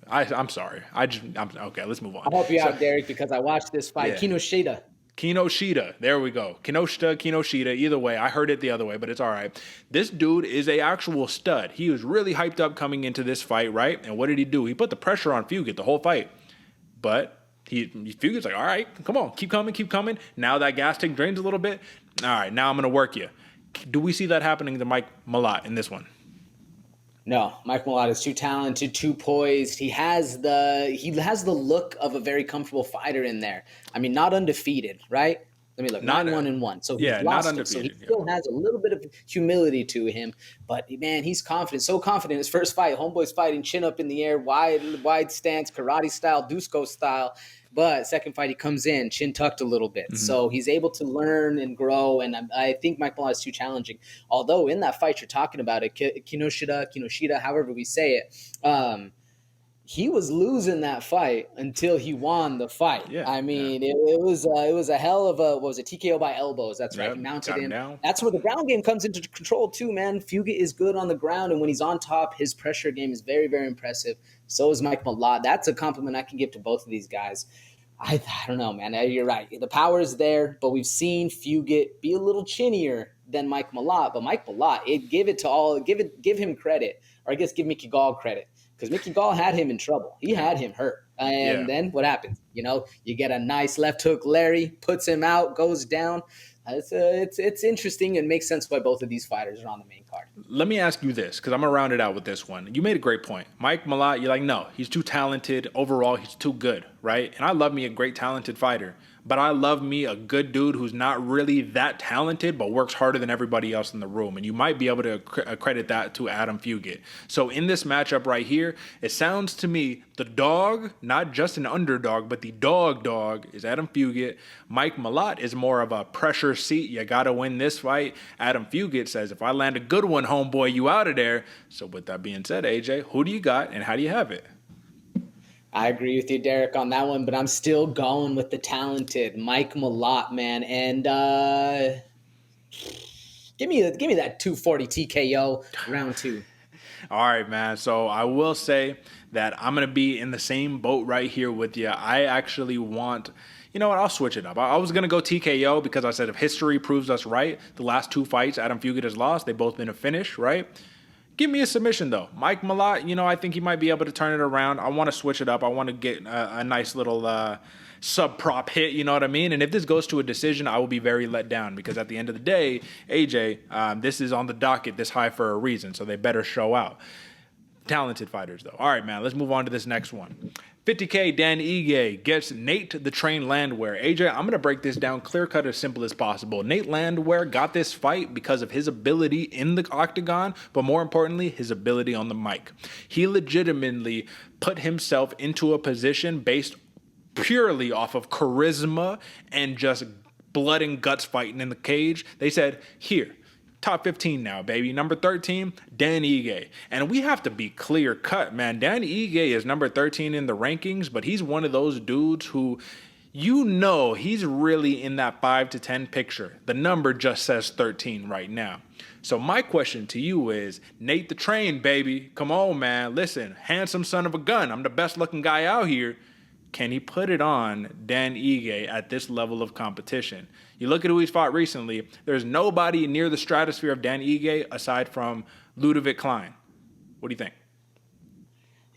I'm sorry. I'm okay. Let's move on. I'll help you out, Derick, because I watched this fight. Yeah. Kinoshita. There we go. Kinoshita. Either way, I heard it the other way, but it's all right. This dude is a actual stud. He was really hyped up coming into this fight, right? And what did he do? He put the pressure on Fugitt the whole fight. But Fugitt's like, all right, come on, keep coming. Now that gas tank drains a little bit. All right, now I'm going to work you. Do we see that happening to Mike Mallet in this one? No, Mike Mallet is too talented, too poised. He has the look of a very comfortable fighter in there. I mean, not undefeated, right? Let me look. 9-1-1. So he's lost it. So he still has a little bit of humility to him. But man, he's confident. So confident. His first fight, homeboy's fighting chin up in the air, wide stance, karate style, Dusko style. But second fight, he comes in, chin tucked a little bit. So he's able to learn and grow. And I think Mike Malott is too challenging. Although in that fight you're talking about it, Kinoshita, however we say it, he was losing that fight until he won the fight. Yeah, I mean, it was a hell of a, what was it, TKO by elbows. That's right. He mounted him. Down. That's where the ground game comes into control too, man. Fugitt is good on the ground, and when he's on top, his pressure game is very, very impressive. So is Mike Malott. That's a compliment I can give to both of these guys. I don't know, man. You're right. The power is there, but we've seen Fugitt be a little chinnier than Mike Malott. But Mike Malott, give him credit, or I guess give Mickey Gall credit. Because Mickey Gall had him in trouble. He had him hurt. And then what happens? You get a nice left hook Larry, puts him out, goes down. It's interesting and makes sense why both of these fighters are on the main card. Let me ask you this, because I'm going to round it out with this one. You made a great point. Mike Malott, you're like, no, he's too talented. Overall, he's too good, right? And I love me a great talented fighter. But I love me a good dude who's not really that talented, but works harder than everybody else in the room. And you might be able to credit that to Adam Fugitt. So in this matchup right here, it sounds to me the dog, not just an underdog, but the dog is Adam Fugitt. Mike Malott is more of a pressure seat. You got to win this fight. Adam Fugitt says, if I land a good one, homeboy, you out of there. So with that being said, AJ, who do you got and how do you have it? I agree with you, Derick, on that one, but I'm still going with the talented Mike Malott, man. And give me that 240 TKO round 2. All right, man. So I will say that I'm going to be in the same boat right here with you. I actually want, you know what, I'll switch it up. I was going to go TKO because I said if history proves us right, the last 2 fights Adam Fugitt has lost, they've both been a finish, right? Give me a submission, though. Mike Malott, I think he might be able to turn it around. I want to switch it up. I want to get a nice little sub-prop hit, you know what I mean? And if this goes to a decision, I will be very let down because at the end of the day, AJ, this is on the docket this high for a reason, so they better show out. Talented fighters, though. All right, man, let's move on to this next one. 50K Dan Ige gets Nate the Train Landwehr. AJ, I'm going to break this down clear-cut as simple as possible. Nate Landwehr got this fight because of his ability in the octagon, but more importantly, his ability on the mic. He legitimately put himself into a position based purely off of charisma and just blood and guts fighting in the cage. They said, here, top 15 now, baby. Number 13, Dan Ige. And we have to be clear cut, man. Dan Ige is number 13 in the rankings, but he's one of those dudes who, he's really in that 5 to 10 picture. The number just says 13 right now. So my question to you is, Nate the Train, baby. Come on, man. Listen, handsome son of a gun. I'm the best looking guy out here. Can he put it on Dan Ige at this level of competition? You look at who he's fought recently, there's nobody near the stratosphere of Dan Ige aside from Ludovic Klein. What do you think?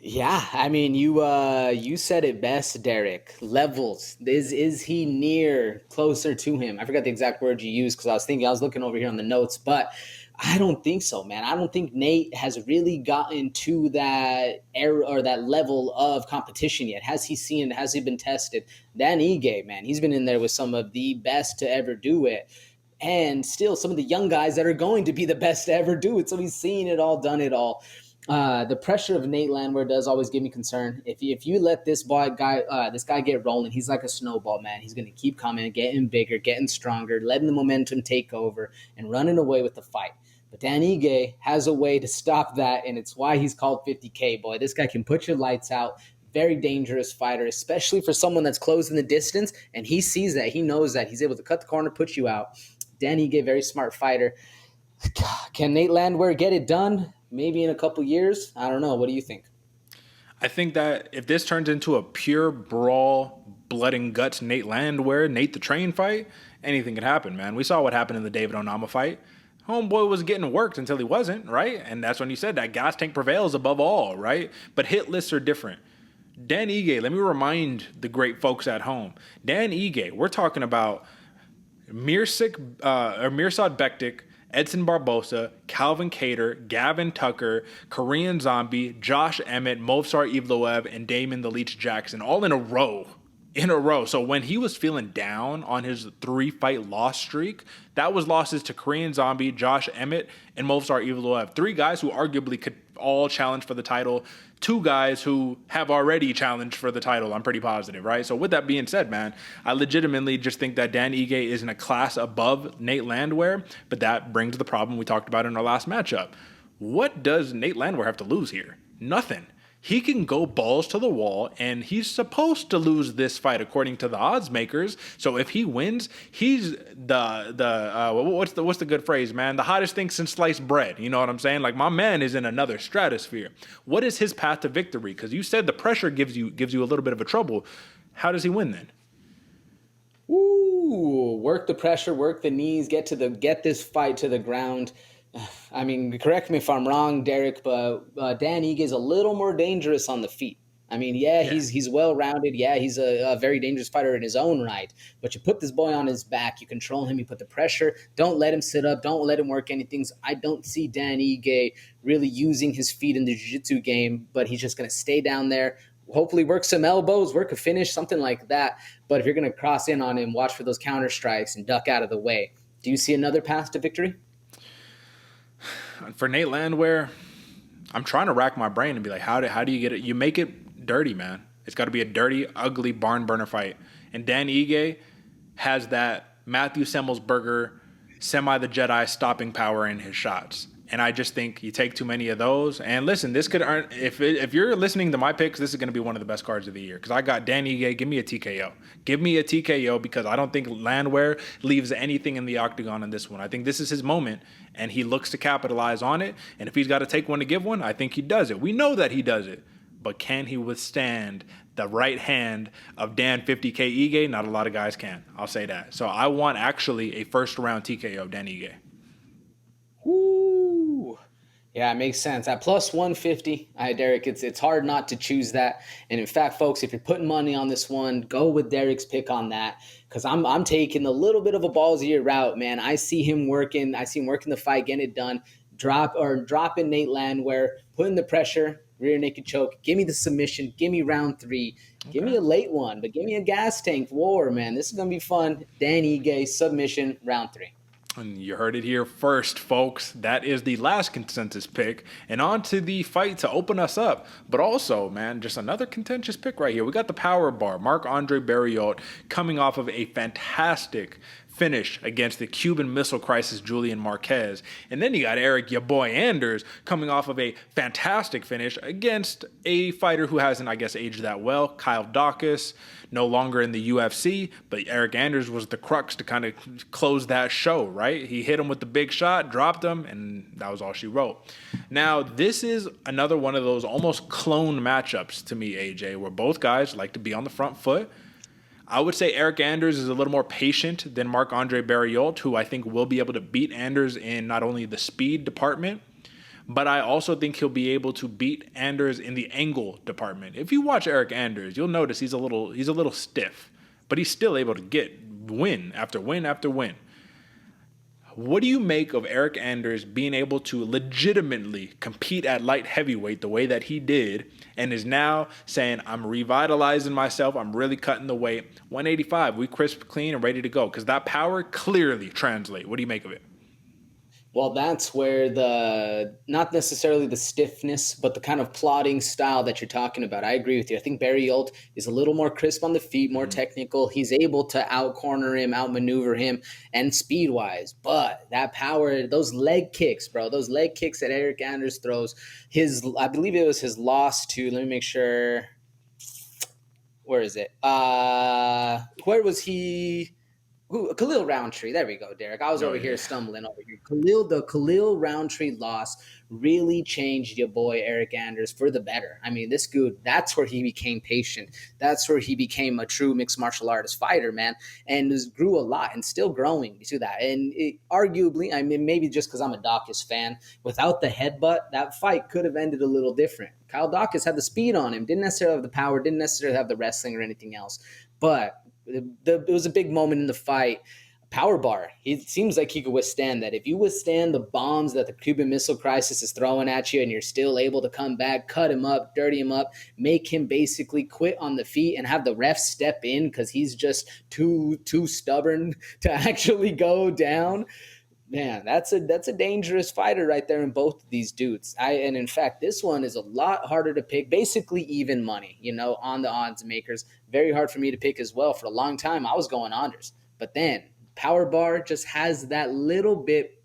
Yeah, I mean, you said it best, Derick. Levels. Is he closer to him? I forgot the exact word you used because I was looking over here on the notes, but I don't think so, man. I don't think Nate has really gotten to that era or that level of competition yet. Has he been tested? Dan Ige, man, he's been in there with some of the best to ever do it. And still some of the young guys that are going to be the best to ever do it. So he's seen it all, done it all. The pressure of Nate Landwehr does always give me concern. If you let this guy get rolling, he's like a snowball, man. He's going to keep coming, getting bigger, getting stronger, letting the momentum take over, and running away with the fight. But Dan Ige has a way to stop that, and it's why he's called 50K, boy. This guy can put your lights out. Very dangerous fighter, especially for someone that's closing the distance, and he sees that. He knows that. He's able to cut the corner, put you out. Dan Ige, very smart fighter. Can Nate Landwehr get it done? Maybe in a couple years. I don't know. What do you think? I think that if this turns into a pure brawl, blood and guts, Nate Landwehr, Nate the Train fight, anything could happen, man. We saw what happened in the David Onama fight. Homeboy was getting worked until he wasn't, right? And that's when you said that gas tank prevails above all, right? But hit lists are different. Dan Ige, let me remind the great folks at home. Dan Ige, we're talking about Mirsad Bektik, Edson Barbosa, Calvin Cater, Gavin Tucker, Korean Zombie, Josh Emmett, Movsar Evloev, and Damon the Leech Jackson, all in a row. in a row. So when he was feeling down on his 3-fight loss streak, that was losses to Korean Zombie, Josh Emmett, and Movsar Evloev. 3 guys who arguably could all challenge for the title. 2 guys who have already challenged for the title, I'm pretty positive, right? So with that being said, man, I legitimately just think that Dan Ige is in a class above Nate Landwehr, but that brings the problem we talked about in our last matchup. What does Nate Landwehr have to lose here? Nothing. He can go balls to the wall, and he's supposed to lose this fight according to the odds makers. So if he wins, he's what's the good phrase, man? The hottest thing since sliced bread. You know what I'm saying? Like, my man is in another stratosphere. What is his path to victory? Because you said the pressure gives you a little bit of a trouble. How does he win then? Ooh, work the pressure, work the knees, get this fight to the ground. I mean, correct me if I'm wrong, Derick, but Dan Ige is a little more dangerous on the feet. I mean, yeah. He's well-rounded. Yeah, he's a very dangerous fighter in his own right. But you put this boy on his back. You control him. You put the pressure. Don't let him sit up. Don't let him work anything. So I don't see Dan Ige really using his feet in the jiu-jitsu game, but he's just going to stay down there, hopefully work some elbows, work a finish, something like that. But if you're going to cross in on him, watch for those counter strikes and duck out of the way. Do you see another path to victory? For Nate Landwehr, I'm trying to rack my brain and be like, how do you get it? You make it dirty, man. It's got to be a dirty, ugly barn burner fight. And Dan Ige has that Matthew Semmelsberger, semi the Jedi stopping power in his shots. And I just think you take too many of those. And listen, this could earn, if you're listening to my picks, this is going to be one of the best cards of the year. Because I got Dan Ige, give me a TKO. Give me a TKO, because I don't think Landwehr leaves anything in the octagon in this one. I think this is his moment, and he looks to capitalize on it. And if he's got to take one to give one, I think he does it. We know that he does it. But can he withstand the right hand of Dan 50K Ige? Not a lot of guys can. I'll say that. So I want actually a first-round TKO Dan Ige. Ooh. Yeah, it makes sense. At plus 150, Derick, it's hard not to choose that. And in fact, folks, if you're putting money on this one, go with Derick's pick on that, because I'm taking a little bit of a ballsier route, man. I see him working the fight, getting it done, dropping Nate Landwehr, putting the pressure, rear naked choke. Give me the submission. Give me round 3. Okay. Give me a late one, but give me a gas tank war, man. This is going to be fun. Dan Ige, submission, round 3. And you heard it here first, folks. That is the last consensus pick. And on to the fight to open us up. But also, man, just another contentious pick right here. We got the power bar. Marc-Andre Barriult coming off of a fantastic finish against the Cuban Missile Crisis Julian Marquez. And then you got Eryk, your boy Anders, coming off of a fantastic finish against a fighter who hasn't, I guess, aged that well, Kyle Dawkins, no longer in the UFC, but Eryk Anders was the crux to kind of close that show, right? He hit him with the big shot, dropped him, and that was all she wrote. Now, this is another one of those almost clone matchups to me, AJ, where both guys like to be on the front foot. I would say Eryk Anders is a little more patient than Marc-Andre Barriult, who I think will be able to beat Anders in not only the speed department, but I also think he'll be able to beat Anders in the angle department. If you watch Eryk Anders, you'll notice he's a little stiff, but he's still able to get win after win after win. What do you make of Eryk Anders being able to legitimately compete at light heavyweight the way that he did, and is now saying, I'm revitalizing myself, I'm really cutting the weight. 185, we crisp, clean, and ready to go, because that power clearly translates. What do you make of it? Well, that's where not necessarily the stiffness, but the kind of plodding style that you're talking about. I agree with you. I think Barriult is a little more crisp on the feet, more technical. He's able to out-corner him, outmaneuver him, and speed-wise. But that power, those leg kicks, bro, those leg kicks that Eryk Anders throws, I believe it was his loss to, let me make sure, where is it? Where was he? Khalil Roundtree. There we go, Derick. I was over here stumbling over here. The Khalil Roundtree loss really changed your boy Eryk Anders for the better. I mean, this dude, that's where he became patient. That's where he became a true mixed martial artist fighter, man, and grew a lot and still growing to that. And arguably, I mean, maybe just because I'm a Dawkins fan, without the headbutt, that fight could have ended a little different. Kyle Dawkins had the speed on him, didn't necessarily have the power, didn't necessarily have the wrestling or anything else, but it was a big moment in the fight. power bar. It seems like he could withstand that. If you withstand the bombs that the Cuban Missile Crisis is throwing at you and you're still able to come back, cut him up, dirty him up, make him basically quit on the feet and have the ref step in because he's just too stubborn to actually go down. Man, that's a dangerous fighter right there in both of these dudes. And in fact, this one is a lot harder to pick, basically even money, on the odds makers. Very hard for me to pick as well. For a long time, I was going unders. But then power bar just has that little bit,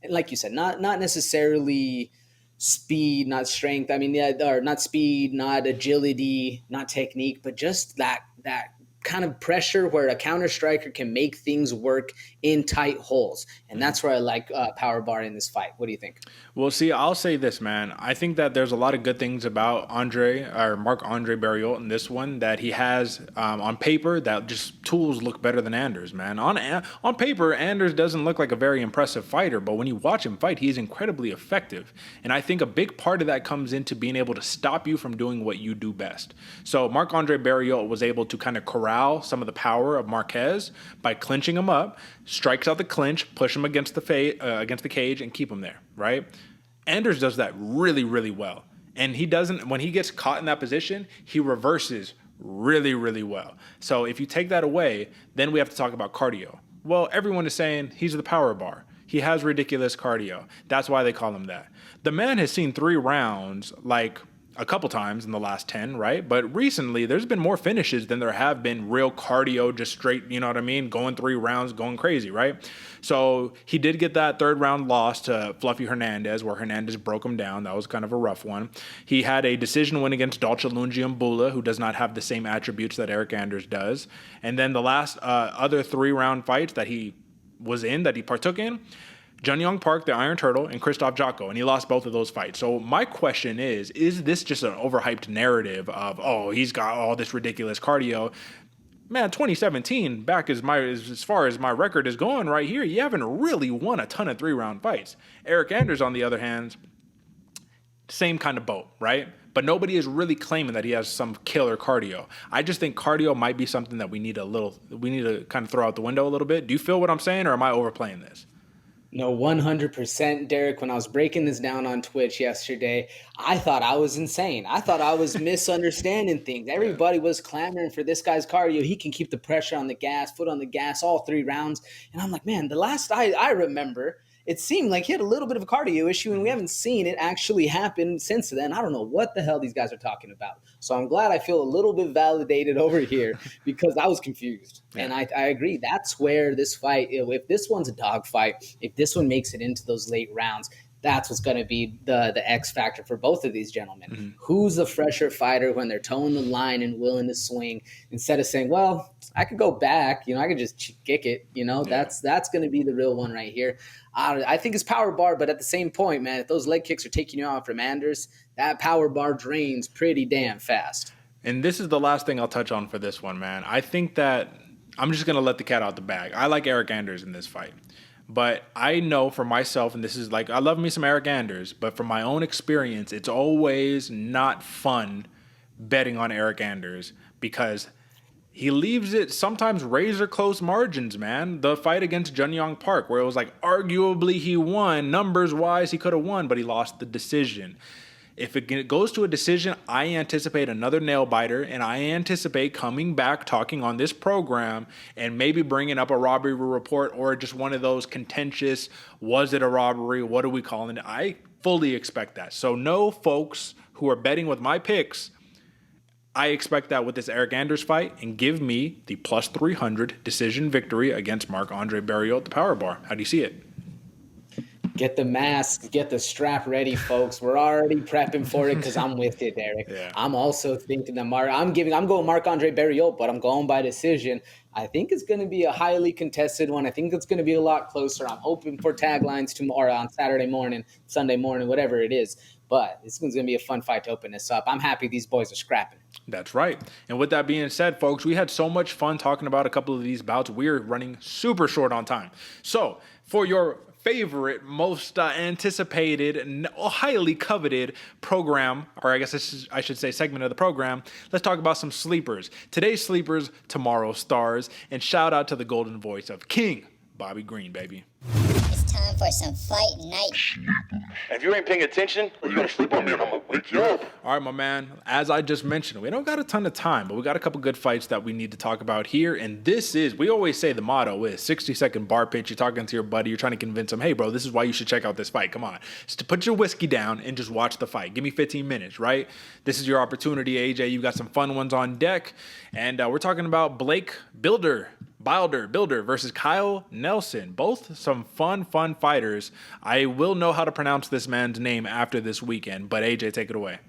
and like you said, not necessarily speed, not strength. I mean, or not speed, not agility, not technique, but just that kind of pressure where a counter striker can make things work in tight holes. And that's where I like power bar in this fight. What do you think? Well, see, I'll say this, man. I think that there's a lot of good things about Marc-Andre Barriult in this one that he has on paper that just tools look better than Anders, man. On paper, Anders doesn't look like a very impressive fighter, but when you watch him fight, he's incredibly effective. And I think a big part of that comes into being able to stop you from doing what you do best. So Marc-Andre Barriult was able to kind of corral some of the power of Marquez by clinching him up, strikes out the clinch, push him against the cage, and keep him there, right? Anders does that really, really well. And when he gets caught in that position, he reverses really, really well. So if you take that away, then we have to talk about cardio. Well, everyone is saying he's the power bar. He has ridiculous cardio. That's why they call him that. The man has seen 3 rounds like a couple times in the last 10, right? But recently, there's been more finishes than there have been real cardio, just straight, you know what I mean? Going 3 rounds, going crazy, right? So he did get that 3rd round loss to Fluffy Hernandez, where Hernandez broke him down. That was kind of a rough one. He had a decision win against Dolce Lungiambula, who does not have the same attributes that Eryk Anders does. And then the last other 3-round fights that he partook in, Jun Young Park, the Iron Turtle, and Krzysztof Jotko, and he lost both of those fights. So my question is this just an overhyped narrative of, oh, he's got all this ridiculous cardio? Man, 2017, back as far as my record is going right here, you haven't really won a ton of 3-round fights. Eryk Anders, on the other hand, same kind of boat, right? But nobody is really claiming that he has some killer cardio. I just think cardio might be something that we need to kind of throw out the window a little bit. Do you feel what I'm saying, or am I overplaying this? No, 100%, Derek. When I was breaking this down on Twitch yesterday, I thought I was insane. I thought I was misunderstanding things. Everybody was clamoring for this guy's cardio. He can keep the pressure on the gas, foot on the gas, all 3 rounds. And I'm like, man, the last I remember, it seemed like he had a little bit of a cardio issue, and we haven't seen it actually happen since then. I don't know what the hell these guys are talking about. So I'm glad I feel a little bit validated over here because I was confused. Yeah. And I agree. That's where this fight, if this one's a dog fight, if this one makes it into those late rounds, that's what's going to be the X factor for both of these gentlemen. Mm-hmm. Who's the fresher fighter when they're towing the line and willing to swing instead of saying, well, I could go back, I could just kick it, Yeah. That's going to be the real one right here. I think it's power bar, but at the same point, man, if those leg kicks are taking you out from Anders, that power bar drains pretty damn fast. And this is the last thing I'll touch on for this one, man. I think that I'm just going to let the cat out the bag. I like Eryk Anders in this fight. But I know for myself, and this is like, I love me some Eryk Anders, but from my own experience, it's always not fun betting on Eryk Anders because he leaves it sometimes razor close margins, man. The fight against Jun Young Park, where it was like arguably he won, numbers wise he could have won, but he lost the decision. If it goes to a decision, I anticipate another nail biter, and I anticipate coming back talking on this program and maybe bringing up a robbery report or just one of those contentious, was it a robbery? What are we calling it? I fully expect that. So no, folks who are betting with my picks, I expect that with this Eryk Anders fight, and give me the plus 300 decision victory against Marc-Andre Barriult, the power bar. How do you see it? Get the mask, get the strap ready, folks. We're already prepping for it because I'm with you, Derek. Yeah. I'm also thinking that I'm going Marc-Andre Barriult, but I'm going by decision. I think it's going to be a highly contested one. I think it's going to be a lot closer. I'm hoping for taglines tomorrow on Saturday morning, Sunday morning, whatever it is. But it's going to be a fun fight to open this up. I'm happy these boys are scrapping. That's right. And with that being said, folks, we had so much fun talking about a couple of these bouts. We're running super short on time. So for your favorite, most anticipated, highly coveted program, or I guess I should say segment of the program. Let's talk about some sleepers. Today's sleepers, tomorrow's stars, and shout out to the golden voice of King Bobby Green, baby. It's time for some fight night. If you ain't paying attention, you're gonna sleep on me and I'm gonna wake you up. All right, my man. As I just mentioned, we don't got a ton of time, but we got a couple good fights that we need to talk about here. And we always say the motto is 60-second bar pitch. You're talking to your buddy. You're trying to convince him, hey, bro, this is why you should check out this fight. Come on. Just to put your whiskey down and just watch the fight. Give me 15 minutes, right? This is your opportunity, AJ. You've got some fun ones on deck. And we're talking about Blake Bilder versus Kyle Nelson. Both some fun fighters. I will know how to pronounce this man's name after this weekend, but AJ, take it away.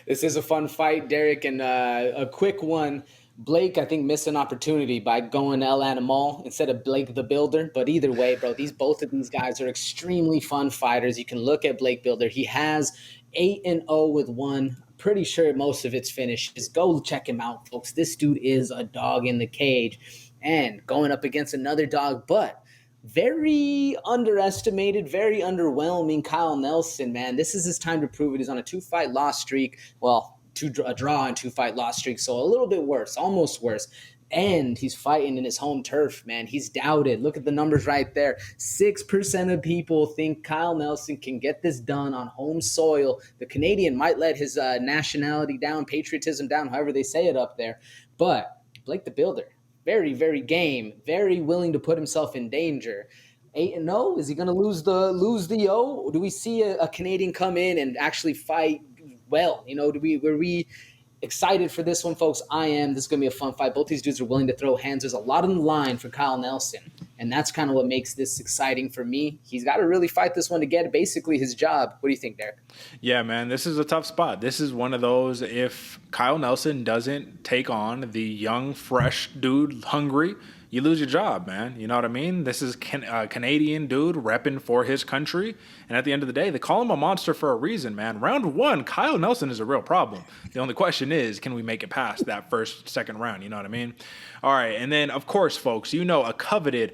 This is a fun fight, Derick, and a quick one. Blake, I think, missed an opportunity by going to El Animal instead of Blake the Builder. But either way, bro, both of these guys are extremely fun fighters. You can look at Blake Bilder. He has 8-0 with one. Pretty sure most of it's finishes. Go check him out, folks. This dude is a dog in the cage and going up against another dog, but very underestimated, very underwhelming Kyle Nelson, man. This is his time to prove it. He's on a 2-fight loss streak. Well, a draw and 2-fight loss streak, so a little bit worse, almost worse. And he's fighting in his home turf, man. He's doubted. Look at the numbers right there. 6% of people think Kyle Nelson can get this done on home soil. The Canadian might let his nationality down, patriotism down, however they say it up there. But Blake the Builder, very, very game, very willing to put himself in danger. 8-0, is he going to lose the O? Do we see a Canadian come in and actually fight well? You know, were we excited for this one, folks? I am. This is going to be a fun fight. Both these dudes are willing to throw hands. There's a lot on the line for Kyle Nelson, and that's kind of what makes this exciting for me. He's got to really fight this one to get basically his job. What do you think, Derick? Yeah, man, this is a tough spot. This is one of those, if Kyle Nelson doesn't take on the young, fresh dude, hungry, you lose your job, man. You know what I mean? This is a Canadian dude repping for his country. And at the end of the day, they call him a monster for a reason, man. Round one, Kyle Nelson is a real problem. The only question is, can we make it past that second round? You know what I mean? All right. And then, of course, folks, you know, a coveted,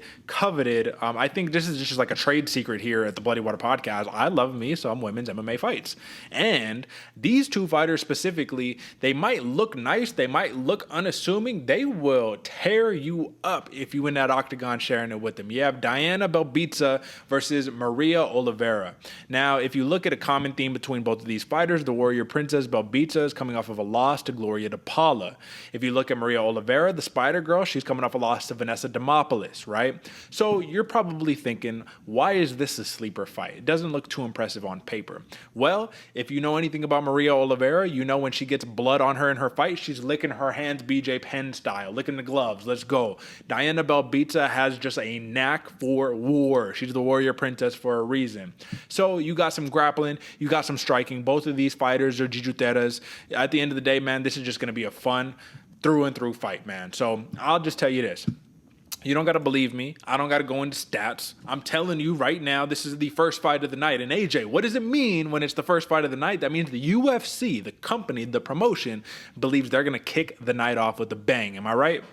I think this is just like a trade secret here at the Bloody Water Podcast. I love me some women's MMA fights. And these two fighters specifically, they might look nice. They might look unassuming. They will tear you up if you in that octagon sharing it with them. You have Diana Belbita versus Maria Oliveira. Now, if you look at a common theme between both of these fighters, the Warrior Princess Belbita is coming off of a loss to Gloria DePaula. If you look at Maria Oliveira, the Spider Girl, she's coming off a loss to Vanessa Demopoulos, right? So you're probably thinking, why is this a sleeper fight? It doesn't look too impressive on paper. Well, if you know anything about Maria Oliveira, you know when she gets blood on her in her fight, she's licking her hands BJ Penn style, licking the gloves. Let's go. Diana Belbita has just a knack for war. She's the Warrior Princess for a reason. So you got some grappling, you got some striking. Both of these fighters are jiu-jiteras. At the end of the day, man, this is just going to be a fun through and through fight, man. So I'll just tell you this. You don't got to believe me. I don't got to go into stats. I'm telling you right now, this is the first fight of the night. And AJ, what does it mean when it's the first fight of the night? That means the UFC, the company, the promotion, believes they're going to kick the night off with a bang. Am I right?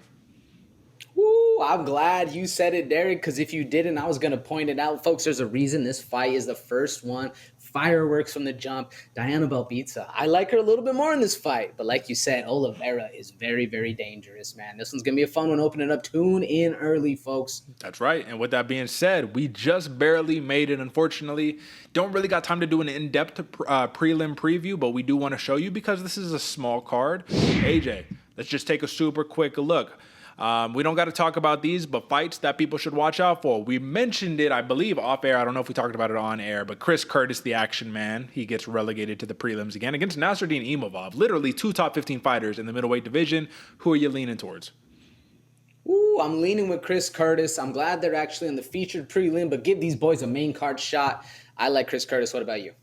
Woo, I'm glad you said it, Derick, because if you didn't, I was going to point it out. Folks, there's a reason this fight is the first one. Fireworks from the jump. Diana Belbita, I like her a little bit more in this fight. But like you said, Oliveira is very, very dangerous, man. This one's going to be a fun one. Open it up. Tune in early, folks. That's right. And with that being said, we just barely made it, unfortunately. Don't really got time to do an in-depth prelim preview, but we do want to show you because this is a small card. AJ, let's just take a super quick look. We don't got to talk about these, but fights that people should watch out for. We mentioned it, I believe, off air. I don't know if we talked about it on air, but Chris Curtis, the action man, he gets relegated to the prelims again against Nasruddin Imavov. Literally 2 top 15 fighters in the middleweight division. Who are you leaning towards? Ooh, I'm leaning with Chris Curtis. I'm glad they're actually in the featured prelim, but give these boys a main card shot. I like Chris Curtis. What about you?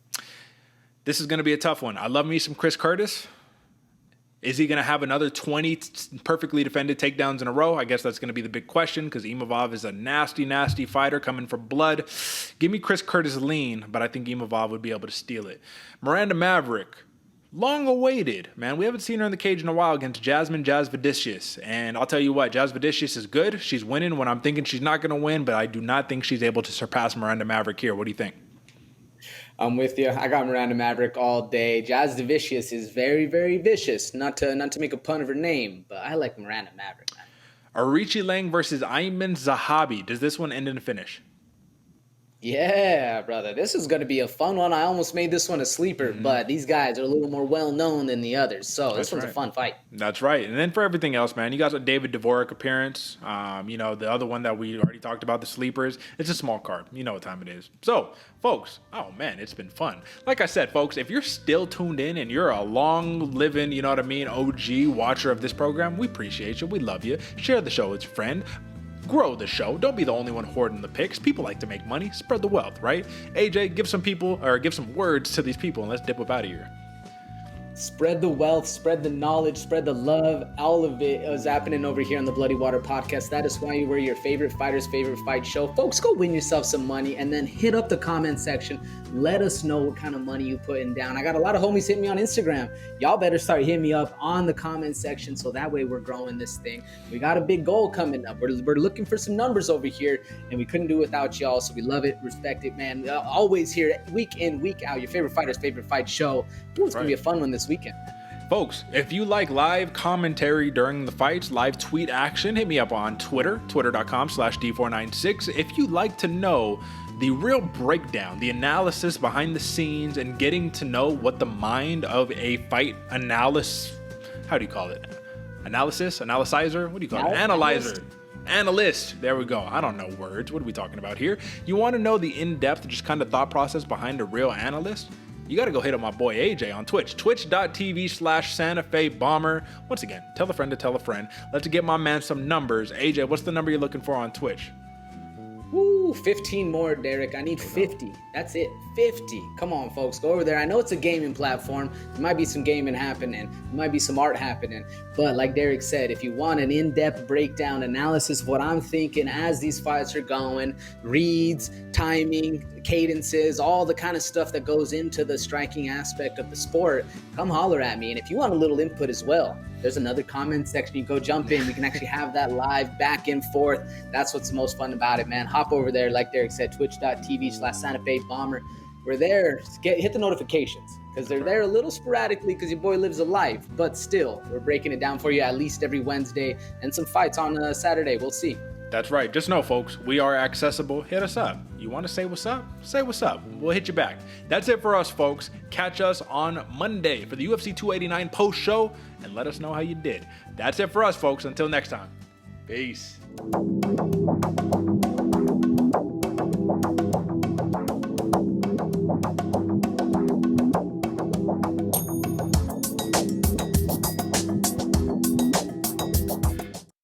This is going to be a tough one. I love me some Chris Curtis. Is he going to have another 20 perfectly defended takedowns in a row? I guess that's going to be the big question because Imavov is a nasty, nasty fighter coming for blood. Give me Chris Curtis lean, but I think Imavov would be able to steal it. Miranda Maverick, long awaited, man. We haven't seen her in the cage in a while against Jasmine Jasvidicius. And I'll tell you what, Jasvidicius is good. She's winning when I'm thinking she's not going to win, but I do not think she's able to surpass Miranda Maverick here. What do you think? I'm with you. I got Miranda Maverick all day. Jasvidicius is very, very vicious. Not to make a pun of her name, but I like Miranda Maverick, man. Arichi Lang versus Ayman Zahabi. Does this one end in a finish? Yeah, brother. This is going to be a fun one. I almost made this one a sleeper, but these guys are a little more well-known than the others. So this one's a fun fight. That's right. And then for everything else, man, you got a David Dvorak appearance. The other one that we already talked about, the sleepers. It's a small card. You know what time it is. So, folks, oh, man, it's been fun. Like I said, folks, if you're still tuned in and you're a long-living, you know what I mean, OG watcher of this program, we appreciate you. We love you. Share the show with your friend. Grow the show. Don't be the only one hoarding the picks. People like to make money. Spread the wealth, right? AJ, give some words to these people and let's dip up out of here. Spread the wealth, spread the knowledge, spread the love. All of it is happening over here on the Bloody Water Podcast. That is why we're your favorite fighter's favorite fight show. Folks, go win yourself some money and then hit up the comment section. Let us know what kind of money you putting down. I got a lot of homies hitting me on Instagram. Y'all better start hitting me up on the comment section so that way we're growing this thing. We got a big goal coming up. We're looking for some numbers over here and we couldn't do it without y'all. So we love it, respect it, man. Always here, week in, week out, your favorite fighter's favorite fight show. Ooh, it's going to be a fun one this weekend. Folks, if you like live commentary during the fights, live tweet action, hit me up on Twitter, twitter.com/D496. If you'd like to know the real breakdown, the analysis behind the scenes, and getting to know what the mind of a fight analyst, how do you call it? Analyzer? What do you call it? Analyzer. Analyst. There we go. I don't know words. What are we talking about here? You want to know the in-depth, just kind of thought process behind a real analyst? You got to go hit up my boy AJ on Twitch, twitch.tv/Santa Fe Bomber. Once again, tell a friend to tell a friend. Let's get my man some numbers. AJ, what's the number you're looking for on Twitch? Woo, 15 more, Derick. I need 50. That's it. 50. Come on, folks. Go over there. I know it's a gaming platform. There might be some gaming happening. There might be some art happening. But like Derick said, if you want an in-depth breakdown analysis of what I'm thinking as these fights are going, reads, timing, cadences, all the kind of stuff that goes into the striking aspect of the sport, come holler at me. And if you want a little input as well, there's another comment section. You go jump in. We can actually have that live back and forth. That's what's the most fun about it, man. Hop over there, like Derick said, twitch.tv/Santa Fe Bomber. We're there. Hit the notifications because they're there a little sporadically because your boy lives a life. But still, we're breaking it down for you at least every Wednesday and some fights on Saturday. We'll see. That's right. Just know, folks, we are accessible. Hit us up. You want to say what's up? Say what's up. We'll hit you back. That's it for us, folks. Catch us on Monday for the UFC 289 post show and let us know how you did. That's it for us, folks. Until next time. Peace.